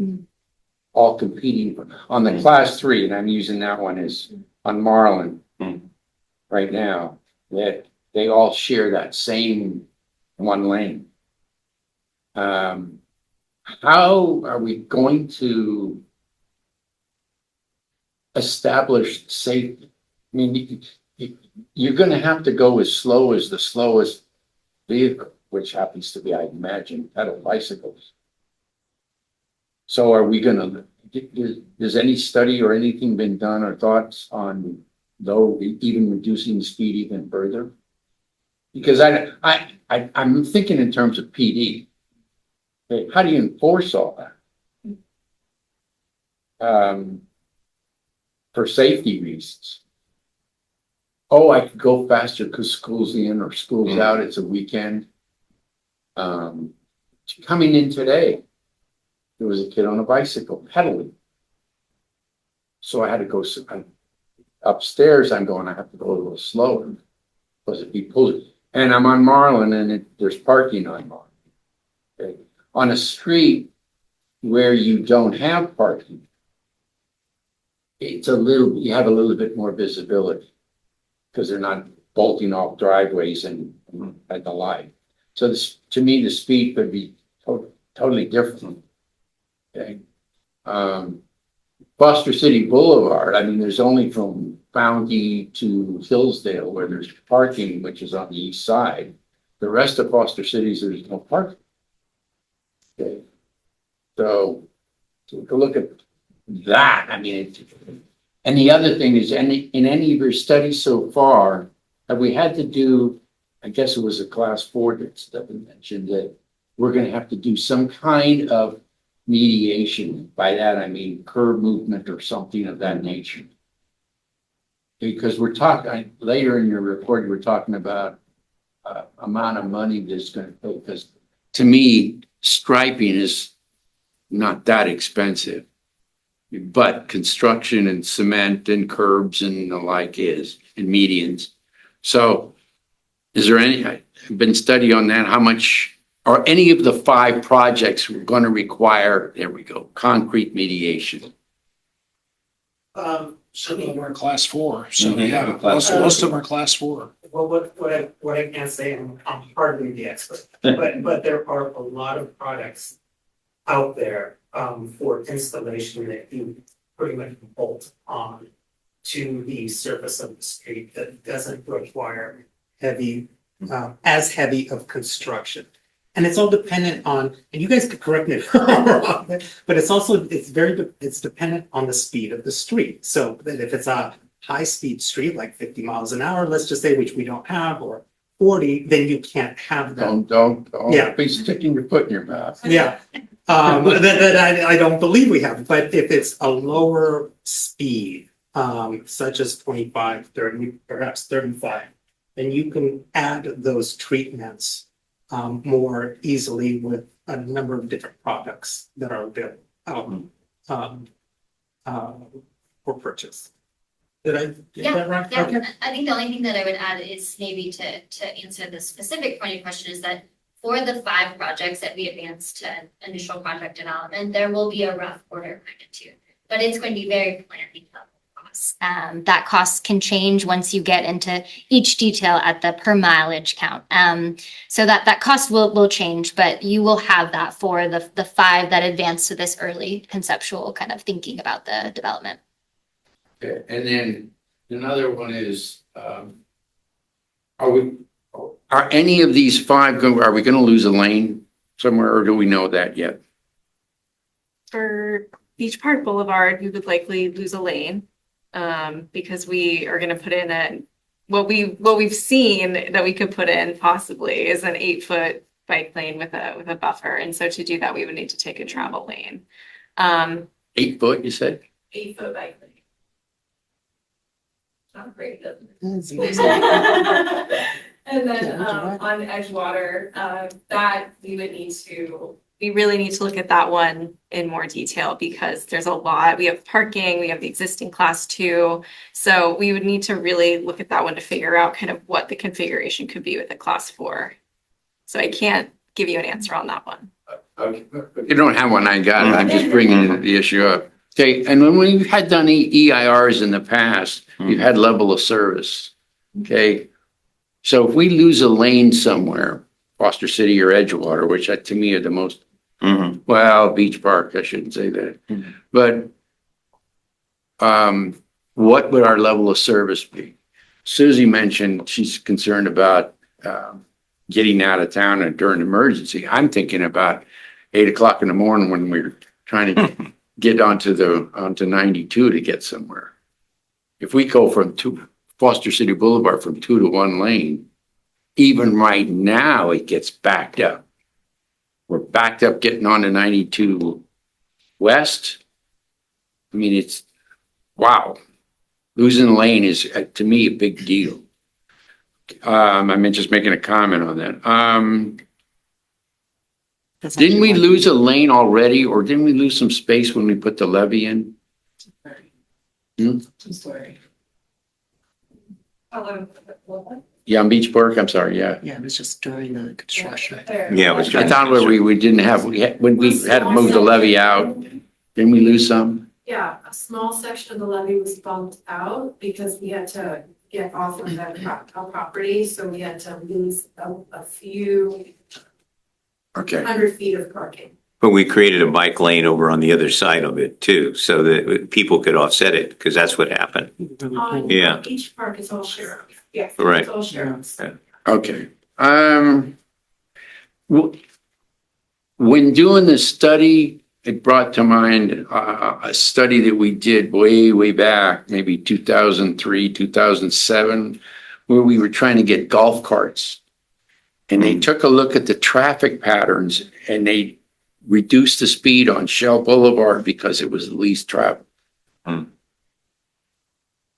All competing on the class 3, and I'm using that one as on Marlin right now, that they all share that same one lane. How are we going to establish safety? I mean, you're going to have to go as slow as the slowest vehicle, which happens to be, I imagine, pedal bicycles. So are we going to, does any study or anything been done or thoughts on though even reducing the speed even further? Because I'm thinking in terms of PD. Okay, how do you enforce all that? For safety reasons. Oh, I could go faster because school's in or school's out, it's a weekend. Coming in today, there was a kid on a bicycle pedaling. So I had to go upstairs. I'm going, I have to go a little slower because if he pulls it. And I'm on Marlin and there's parking on Marlin. Okay. On a street where you don't have parking, it's you have a little bit more visibility because they're not bolting off driveways and the like. So this, to me, the speed could be totally different. Okay. Foster City Boulevard, I mean, there's only from Foundy to Hillsdale where there's parking, which is on the east side. The rest of Foster Cities, there's no parking. Okay. So to look at that, I mean, and the other thing is, in any of your studies so far, have we had to do, I guess it was a class 4 that we mentioned, that we're gonna have to do some kind of mediation. By that, I mean curb movement or something of that nature. Because we're talking, later in your report, you were talking about amount of money that's gonna pay, because to me, striping is not that expensive. But construction and cement and curbs and the like is, and medians. So is there any, I've been studying on that, how much, are any of the 5 projects going to require, there we go, concrete mediation? Some of them are class 4, so Mhm. yeah, Class most of them are class 4. Well, what I can say, I'm hardly the expert, but there are a lot of products out there for installation that you pretty much bolt on to the surface of the street that doesn't require heavy, as heavy of construction. And it's all dependent on, and you guys could correct me if I'm wrong, but it's dependent on the speed of the street. So that if it's a high-speed street, like 50 miles an hour, let's just say, which we don't have, or 40, then you can't have that. Don't Yeah. be sticking your foot in your mouth. Yeah, that I don't believe we have, but if it's a lower speed, such as 25, 30, perhaps 35, then you can add those treatments more easily with a number of different products that are available for purchase. Did I get that right? Yeah, Okay. I think the only thing that I would add is maybe to answer the specific point of question is that for the 5 projects that we advanced to initial project development, there will be a rough order of magnitude, but it's going to be very planning level costs. That cost can change once you get into each detail at the per mileage count. So that cost will change, but you will have that for the 5 that advance to this early conceptual kind of thinking about the development. Okay, and then another one is, are any of these 5 are we gonna lose a lane somewhere, or do we know that yet? For Beach Park Boulevard, we would likely lose a lane, because we are gonna put in what we've seen that we could put in possibly is an 8-foot bike lane with a buffer. And so to do that, we would need to take a travel lane. 8 foot, you said? 8-foot bike lane. Not great, doesn't it? And then on Edgewater, that we really need to look at that one in more detail because there's a lot. We have parking, we have the existing class 2. So we would need to really look at that one to figure out kind of what the configuration could be with a class 4. So I can't give you an answer on that one. Okay. If you don't have one, I got it. I'm just bringing the issue up. Okay, and when we've had done EIRs in the past, you've had level of service. Okay, so if we lose a lane somewhere, Foster City or Edgewater, which to me are the most, well, Beach Park, I shouldn't say that. But what would our level of service be? Susie mentioned she's concerned about getting out of town during an emergency. I'm thinking about 8 o'clock in the morning when we're trying to get onto 92 to get somewhere. If we go from Foster City Boulevard from 2 to 1 lane, even right now, it gets backed up. We're backed up getting on to 92 West. I mean, it's, wow. Losing a lane is, to me, a big deal. I'm just making a comment on that. Didn't we lose a lane already, or didn't we lose some space when we put the levee in? Yeah, on Beach Park, I'm sorry, yeah. Yeah, it was just during the construction. Yeah, it was I thought we didn't have, when we had to move the levee out, didn't we lose some? Yeah, a small section of the levee was bumped out because we had to get off of the property, so we had to lose a few Okay, 100 feet of parking. But we created a bike lane over on the other side of it too, so that people could offset it, because that's what happened. Yeah. Each park is all shared. Yeah. Right. It's all shared. okay. When doing the study, it brought to mind a study that we did way back, maybe 2003, 2007, where we were trying to get golf carts. And they took a look at the traffic patterns and they reduced the speed on Shell Boulevard because it was the least traveled. Hmm.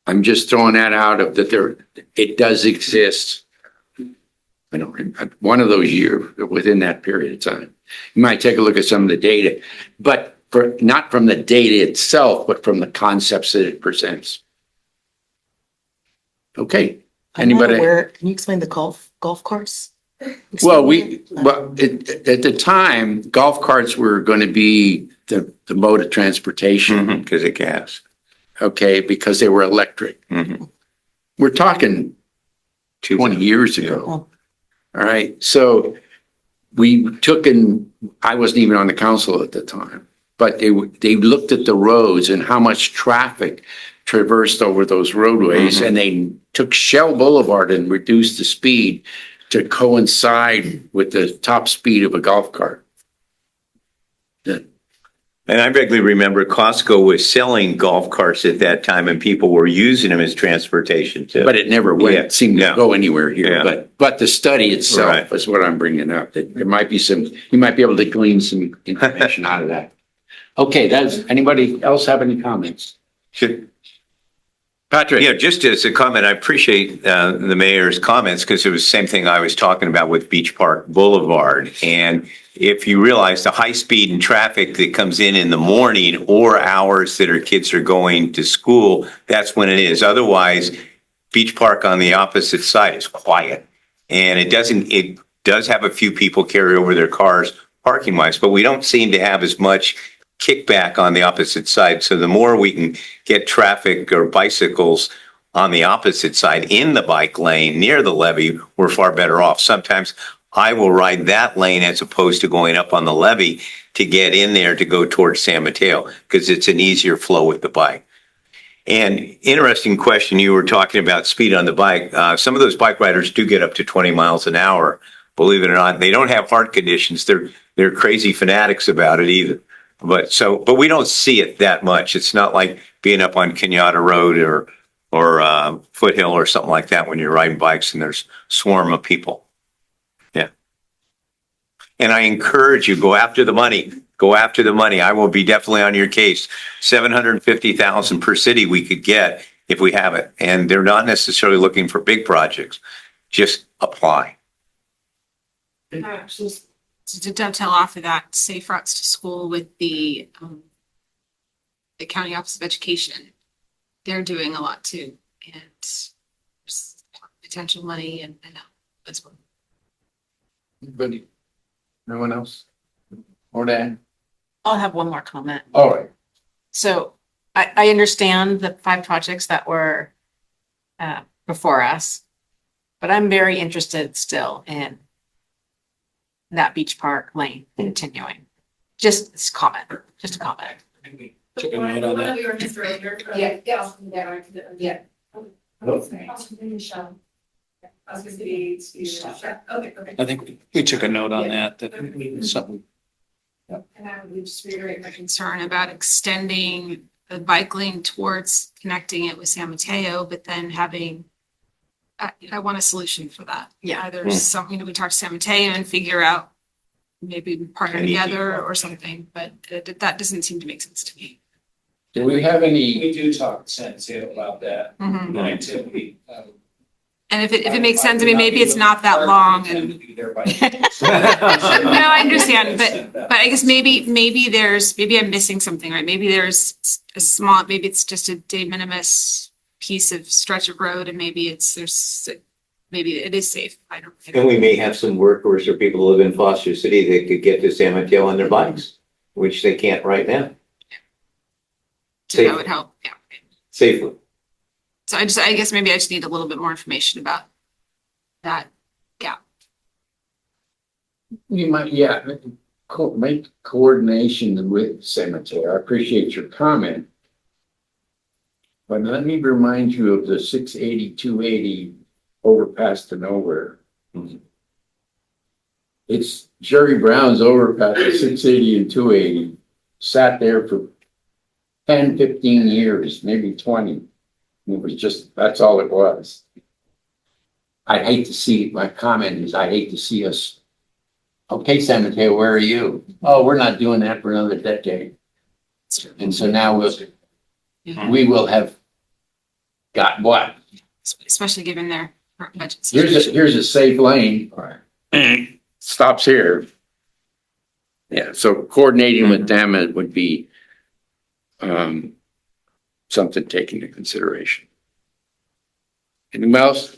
I'm just throwing that out of that it does exist. I don't remember, one of those years within that period of time. You might take a look at some of the data, but not from the data itself, but from the concepts that it presents. Okay. I'm not Anybody? aware. Can you explain the golf carts? Well, at the time, golf carts were going to be the mode of transportation, Because of gas. okay, because they were electric. Mhm. We're talking 20 years ago. Oh. All right, so we took I wasn't even on the council at the time, but they looked at the roads and how much traffic traversed over those roadways, and they took Shell Boulevard and reduced the speed to coincide with the top speed of a golf cart. And I vaguely remember Costco was selling golf carts at that time and people were using them as transportation too. But it never Yeah, seemed to no. go anywhere here. Yeah. But the study itself Right. is what I'm bringing up. That there might be you might be able to glean some information out of that. Okay, anybody else have any comments? Should- Patrick? Yeah, just as a comment, I appreciate the mayor's comments because it was the same thing I was talking about with Beach Park Boulevard. And if you realize the high speed and traffic that comes in the morning or hours that our kids are going to school, that's when it is. Otherwise, Beach Park on the opposite side is quiet. And it does have a few people carry over their cars parking wise, but we don't seem to have as much kickback on the opposite side. So the more we can get traffic or bicycles on the opposite side in the bike lane near the levee, we're far better off. Sometimes I will ride that lane as opposed to going up on the levee to get in there to go towards San Mateo because it's an easier flow with the bike. And interesting question, you were talking about speed on the bike. Some of those bike riders do get up to 20 miles an hour. Believe it or not, they don't have heart conditions. They're crazy fanatics about it either. But we don't see it that much. It's not like being up on Kenyatta Road or Foothill or something like that when you're riding bikes and there's a swarm of people. Yeah. And I encourage you, go after the money. Go after the money. I will be definitely on your case. 750,000 per city we could get if we have it. And they're not necessarily looking for big projects. Just apply. Just to dovetail off of that, safe routes to school with the County Office of Education, they're doing a lot too. And there's potential money and that's what. Anybody? No one else? Or Dan? I'll have one more comment. All right. So I understand the 5 projects that were before us, but I'm very interested still in that Beach Park lane continuing. Just a comment. Took a note on that. We were just earlier. Yeah. Yeah. Yeah. Michelle. I was gonna be okay. I think we took a note on that something. And I would just reiterate my concern about extending the bike lane towards connecting it with San Mateo, but then having, I want a solution for that. Yeah. Either something that we talk to San Mateo and figure out, maybe partner together or something, but that doesn't seem to make sense to me. Do we have any? We do talk to San Mateo about that. Mhm. Activity. And if it makes sense, I mean, maybe it's not that long and. No, I understand, but I guess maybe I'm missing something, right? Maybe there's a small, maybe it's just a de minimis piece of stretch of road and maybe maybe it is safe. I don't And know. we may have some workers or people who live in Foster City that could get to San Mateo on their bikes, which they can't right now, So that would help, yeah. safely. So I guess maybe I just need a little bit more information about that gap. You might, yeah, make coordination with cemetery. I appreciate your comment. But let me remind you of the 680, 280 overpass to nowhere. It's Jerry Brown's overpass at 680 and 280, sat there for 10, 15 years, maybe 20. It was just, that's all it was. I hate to see, my comment is I hate to see us, okay, cemetery, where are you? Oh, we're not doing that for another decade. And so now we will have got what? Especially given their current budget. Here's a safe lane. Stops here. Yeah, so coordinating with them, it would be something taken into consideration. Anything else?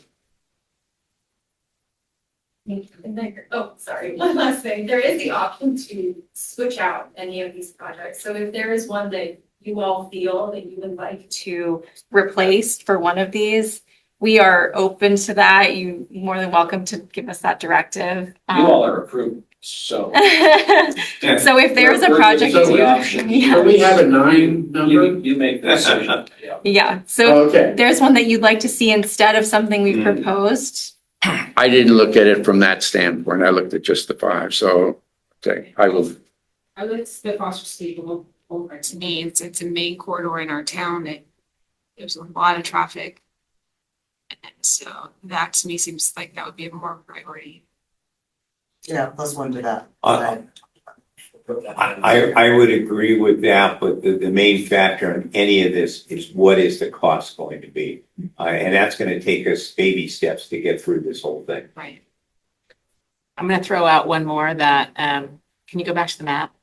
And then, oh, sorry, one last thing. There is the option to switch out any of these projects. So if there is one that you all feel that you would like To replace for one of these, we are open to that. You more than welcome to give us that directive. You all are approved, so. So if there's a project, So we have a 9 number? You make the decision, yeah. yeah, so Okay. if there's one that you'd like to see instead of something we've proposed. I didn't look at it from that standpoint. I looked at just the 5, so, okay, I will. I would the Foster City Boulevard to me, it's a main corridor in our town that there's a lot of traffic. And so that to me seems like that would be a more priority. Yeah, plus one to that. I would agree with that, but the main factor in any of this is what is the cost going to be? And that's gonna take us baby steps to get through this whole thing. Right. I'm gonna throw out one more that, can you go back to the map?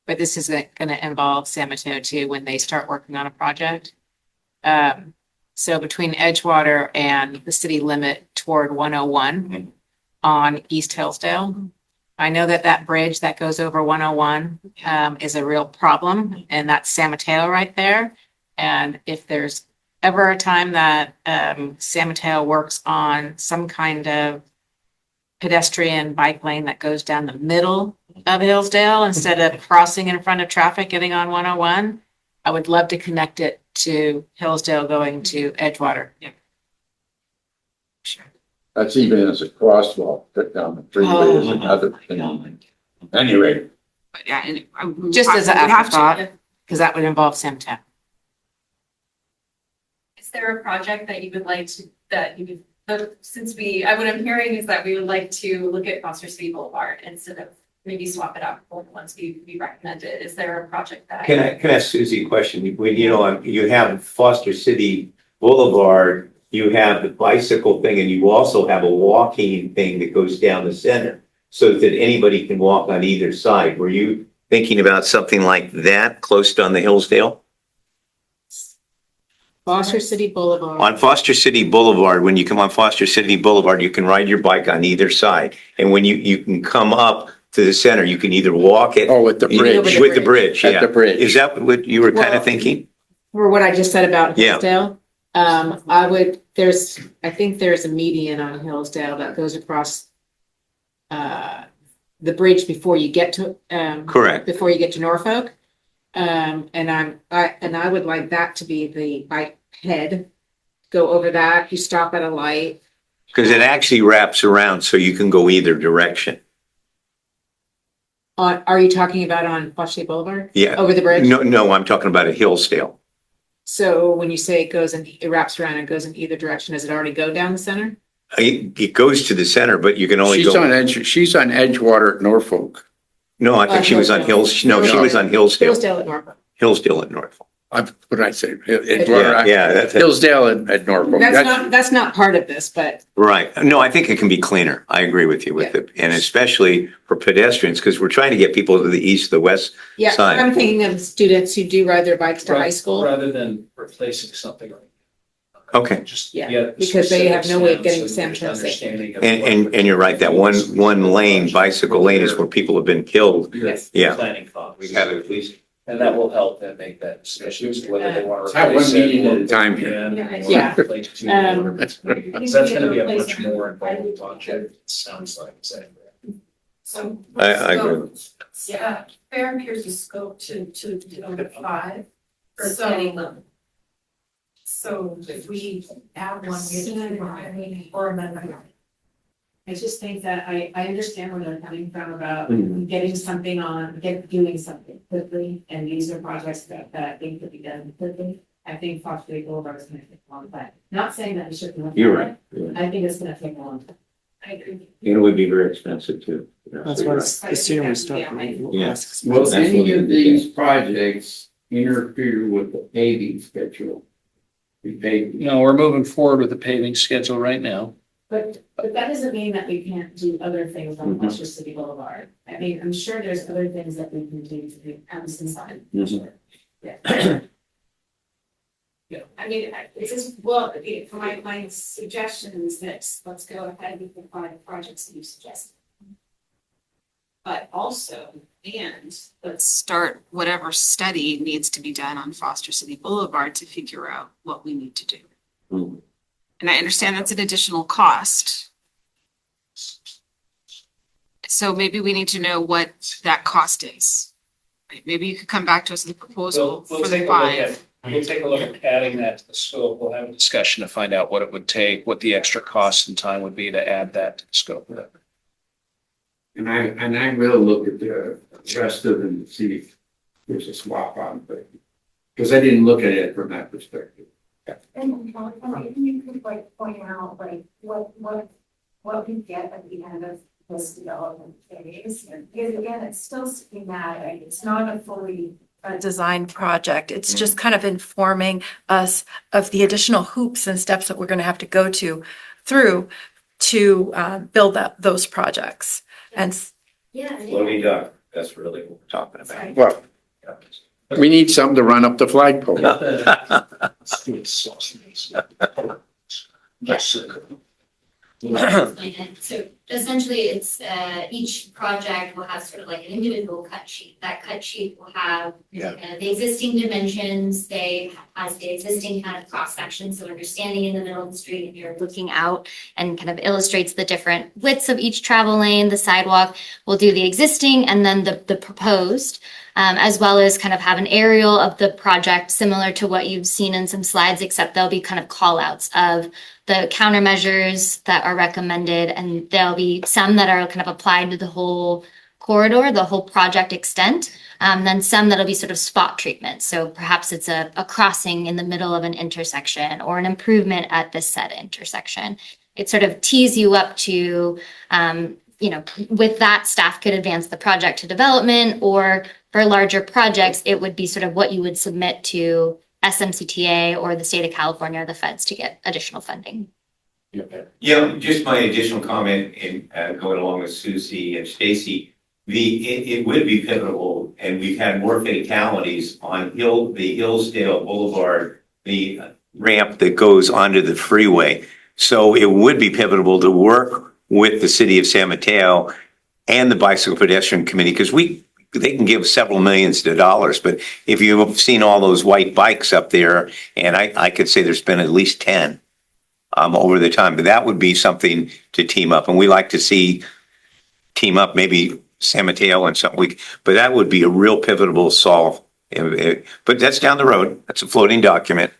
But this is gonna involve San Mateo too, when they start working on a project. So between Edgewater and the city limit toward 101 on East Hillsdale. I know that bridge that goes over 101 is a real problem, and that's San Mateo right there. And if there's ever a time that San Mateo works on some kind of pedestrian bike lane that goes down the middle of Hillsdale instead of crossing in front of traffic getting on 101, I would love to connect it to Hillsdale going to Edgewater. Yeah. Sure. That's even as a crosswalk, put down the freeway is another thing. Anyway, But yeah, and Just as an we have to- afterthought, because that would involve San Mateo. Is there a project that you would like to, that you would, what I'm hearing is that we would like to look at Foster City Boulevard instead of maybe swap it out for once we recommend it. Is there a project that? Can I ask Suzie a question? When, you have Foster City Boulevard, you have the bicycle thing, and you also have a walking thing that goes down the center so that anybody can walk on either side. Were you thinking about something like that close on the Hillsdale? Foster City Boulevard. On Foster City Boulevard, when you come on Foster City Boulevard, you can ride your bike on either side. And when you can come up to the center, you can either walk it. oh, with the bridge, With the bridge, at yeah. the bridge. Is that what you were kind Well- of thinking? For what I just said about Yeah. Hillsdale, I think there's a median on Hillsdale that goes across the bridge before you get to Correct. before you get to Norfolk. And I would like that to be the bike head. Go over that, you stop at a light. Because it actually wraps around so you can go either direction. Are you talking about on Foster City Boulevard? Yeah. Over the bridge? No, I'm talking about a Hillsdale. So when you say it wraps around and goes in either direction, does it already go down the center? It goes to the center, but you can only She's on go. she's on Edgewater at Norfolk. No, I think she was on Hills, no, she was on Hillsdale, Hillsdale at Norfolk. Hillsdale at Norfolk. What did I say? Yeah, that's it. Hillsdale at Norfolk. That's not part of this, but Right. No, I think it can be cleaner. I agree with you with it. And especially for pedestrians, because we're trying to get people to the east, the west. yeah, Side. I'm thinking of students who do ride their bikes to high school. Rather than replacing something. Okay. Just Yeah, get because they have no way of specifics getting down to so San there's Mateo understanding of And you're right, that one lane, bicycle lane is where people have been killed. your Yeah. planning thoughts. We have at least And that will help them make that decision as to whether they want to Have one replace it. meeting at a or time put it here. in, Yeah. or replace it to Um, water. So that's gonna be a much more involved project, it sounds like, is that correct? So. I agree. Yeah, fair and Pierce is scope to number 5. So. So if we add one, or amendment. I just think that I understand where they're coming from about Mhm. getting something on, doing something quickly, and these are projects that I think could be done quickly. I think Fox Lake Boulevard is gonna take a long time. Not saying that we shouldn't. You're right. Yeah. I think it's gonna take a long time. I agree. It would be very expensive too. That's why the sooner we start. the Yeah. less Will expensive. any of these projects interfere with the paving schedule? Repaving? No, we're moving forward with the paving schedule right now. But that doesn't mean that we can't do other things on Mhm. Foster City Boulevard. I mean, I'm sure there's other things that we can do to do Amazon side. Mhm. Yeah. I mean, it's just, well, my suggestion is this, let's go ahead with the 5 projects that you suggested. But also, Let's start whatever study needs to be done on Foster City Boulevard to figure out what we need to do. Mhm. And I understand that's an additional cost. So maybe we need to know what that cost is. Right? Maybe you could come back to us with a proposal We'll for take the a look 5. at, we'll take a look at adding that to the scope. We'll have a discussion to find out what it would take, what the extra cost and time would be to add that to the scope of it. And I will look at the rest of them to see if there's a swap on, but, because I didn't look at it from that perspective. And you could like point out like what we get at the end of this development phase. Because again, it's still schematic, it's not a fully Design project. It's just kind of informing us of the additional hoops and steps that we're going to have to go through to build up those projects. And Yeah. Floating dock, that's really what we're talking about. Well, we need something to run up the flagpole. So essentially, it's each project will have sort of like an individual cut sheet. That cut sheet will have the existing dimensions. They has the existing kind of cross section. So understanding in the middle of the street, and you're looking out and kind of illustrates the different widths of each travel lane. The sidewalk will do the existing and then the proposed. As well as kind of have an aerial of the project similar to what you've seen in some slides, except there'll be kind of call outs of the countermeasures that are recommended, and there'll be some that are kind of applied to the whole corridor, the whole project extent, then some that'll be sort of spot treatment. So perhaps it's a crossing in the middle of an intersection or an improvement at this said intersection. It sort of tees you up to, with that, staff could advance the project to development, or for larger projects, it would be sort of what you would submit to SMCTA or the state of California or the feds to get additional funding. Yeah, just my additional comment in going along with Susie and Stacy. It would be pivotal, and we've had more fatalities on the Hillsdale Boulevard, the ramp that goes onto the freeway. So it would be pivotal to work with the city of San Mateo and the Bicycle Pedestrian Committee, because they can give several millions of dollars, but if you've seen all those white bikes up there, and I could say there's been at least 10 over the time, but that would be something to team up, and we like to see team up, maybe San Mateo and something, but that would be a real pivotal solve. But that's down the road. That's a floating document.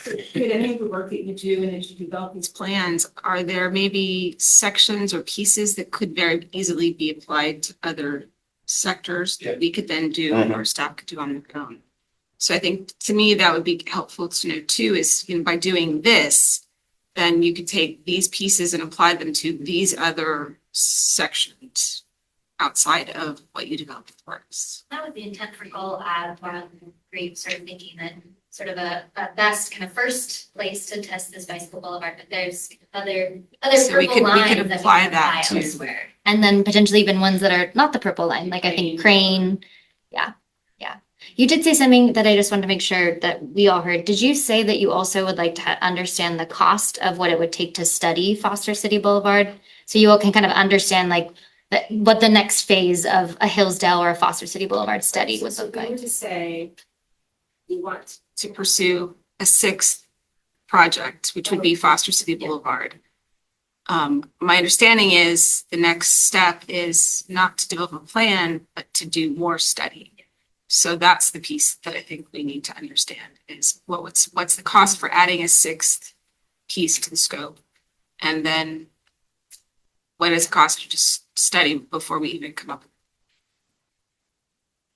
Could any of the work that you do and as you develop these plans, are there maybe sections or pieces that could very easily be applied to other sectors that we could then do or staff could do on their own? So I think to me, that would be helpful to know too, is by doing this, then you could take these pieces and apply them to these other sections outside of what you developed with works. That was the intent for goal Great started thinking that sort of a best kind of first place to test this bicycle boulevard, but there's other So we purple could lines that we apply can that apply to- elsewhere. And then potentially even ones that are not the purple line, like I think Crane. Yeah. You did say something that I just wanted to make sure that we all heard. Did you say that you also would like to understand the cost of what it would take to study Foster City Boulevard? So you all can kind of understand like what the next phase of a Hillsdale or a Foster City Boulevard study would So look if we were like. to say we want to pursue a sixth project, which would be Foster City Boulevard. My understanding is the next step is not to develop a plan, but to do more study. So that's the piece that I think we need to understand is what's the cost for adding a sixth piece to the scope? And then what does it cost to just study before we even come up?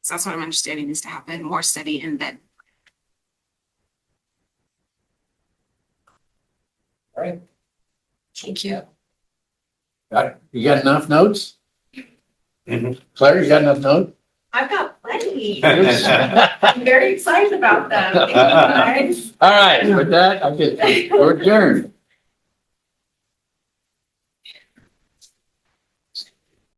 So that's what I'm understanding needs to happen, more study and then. All right. Thank you. Got it? You got enough notes? Mhm. Claire, you got enough notes? I've got plenty. All I'm very excited about them. Thank you, guys. right, with that, I guess we're adjourned.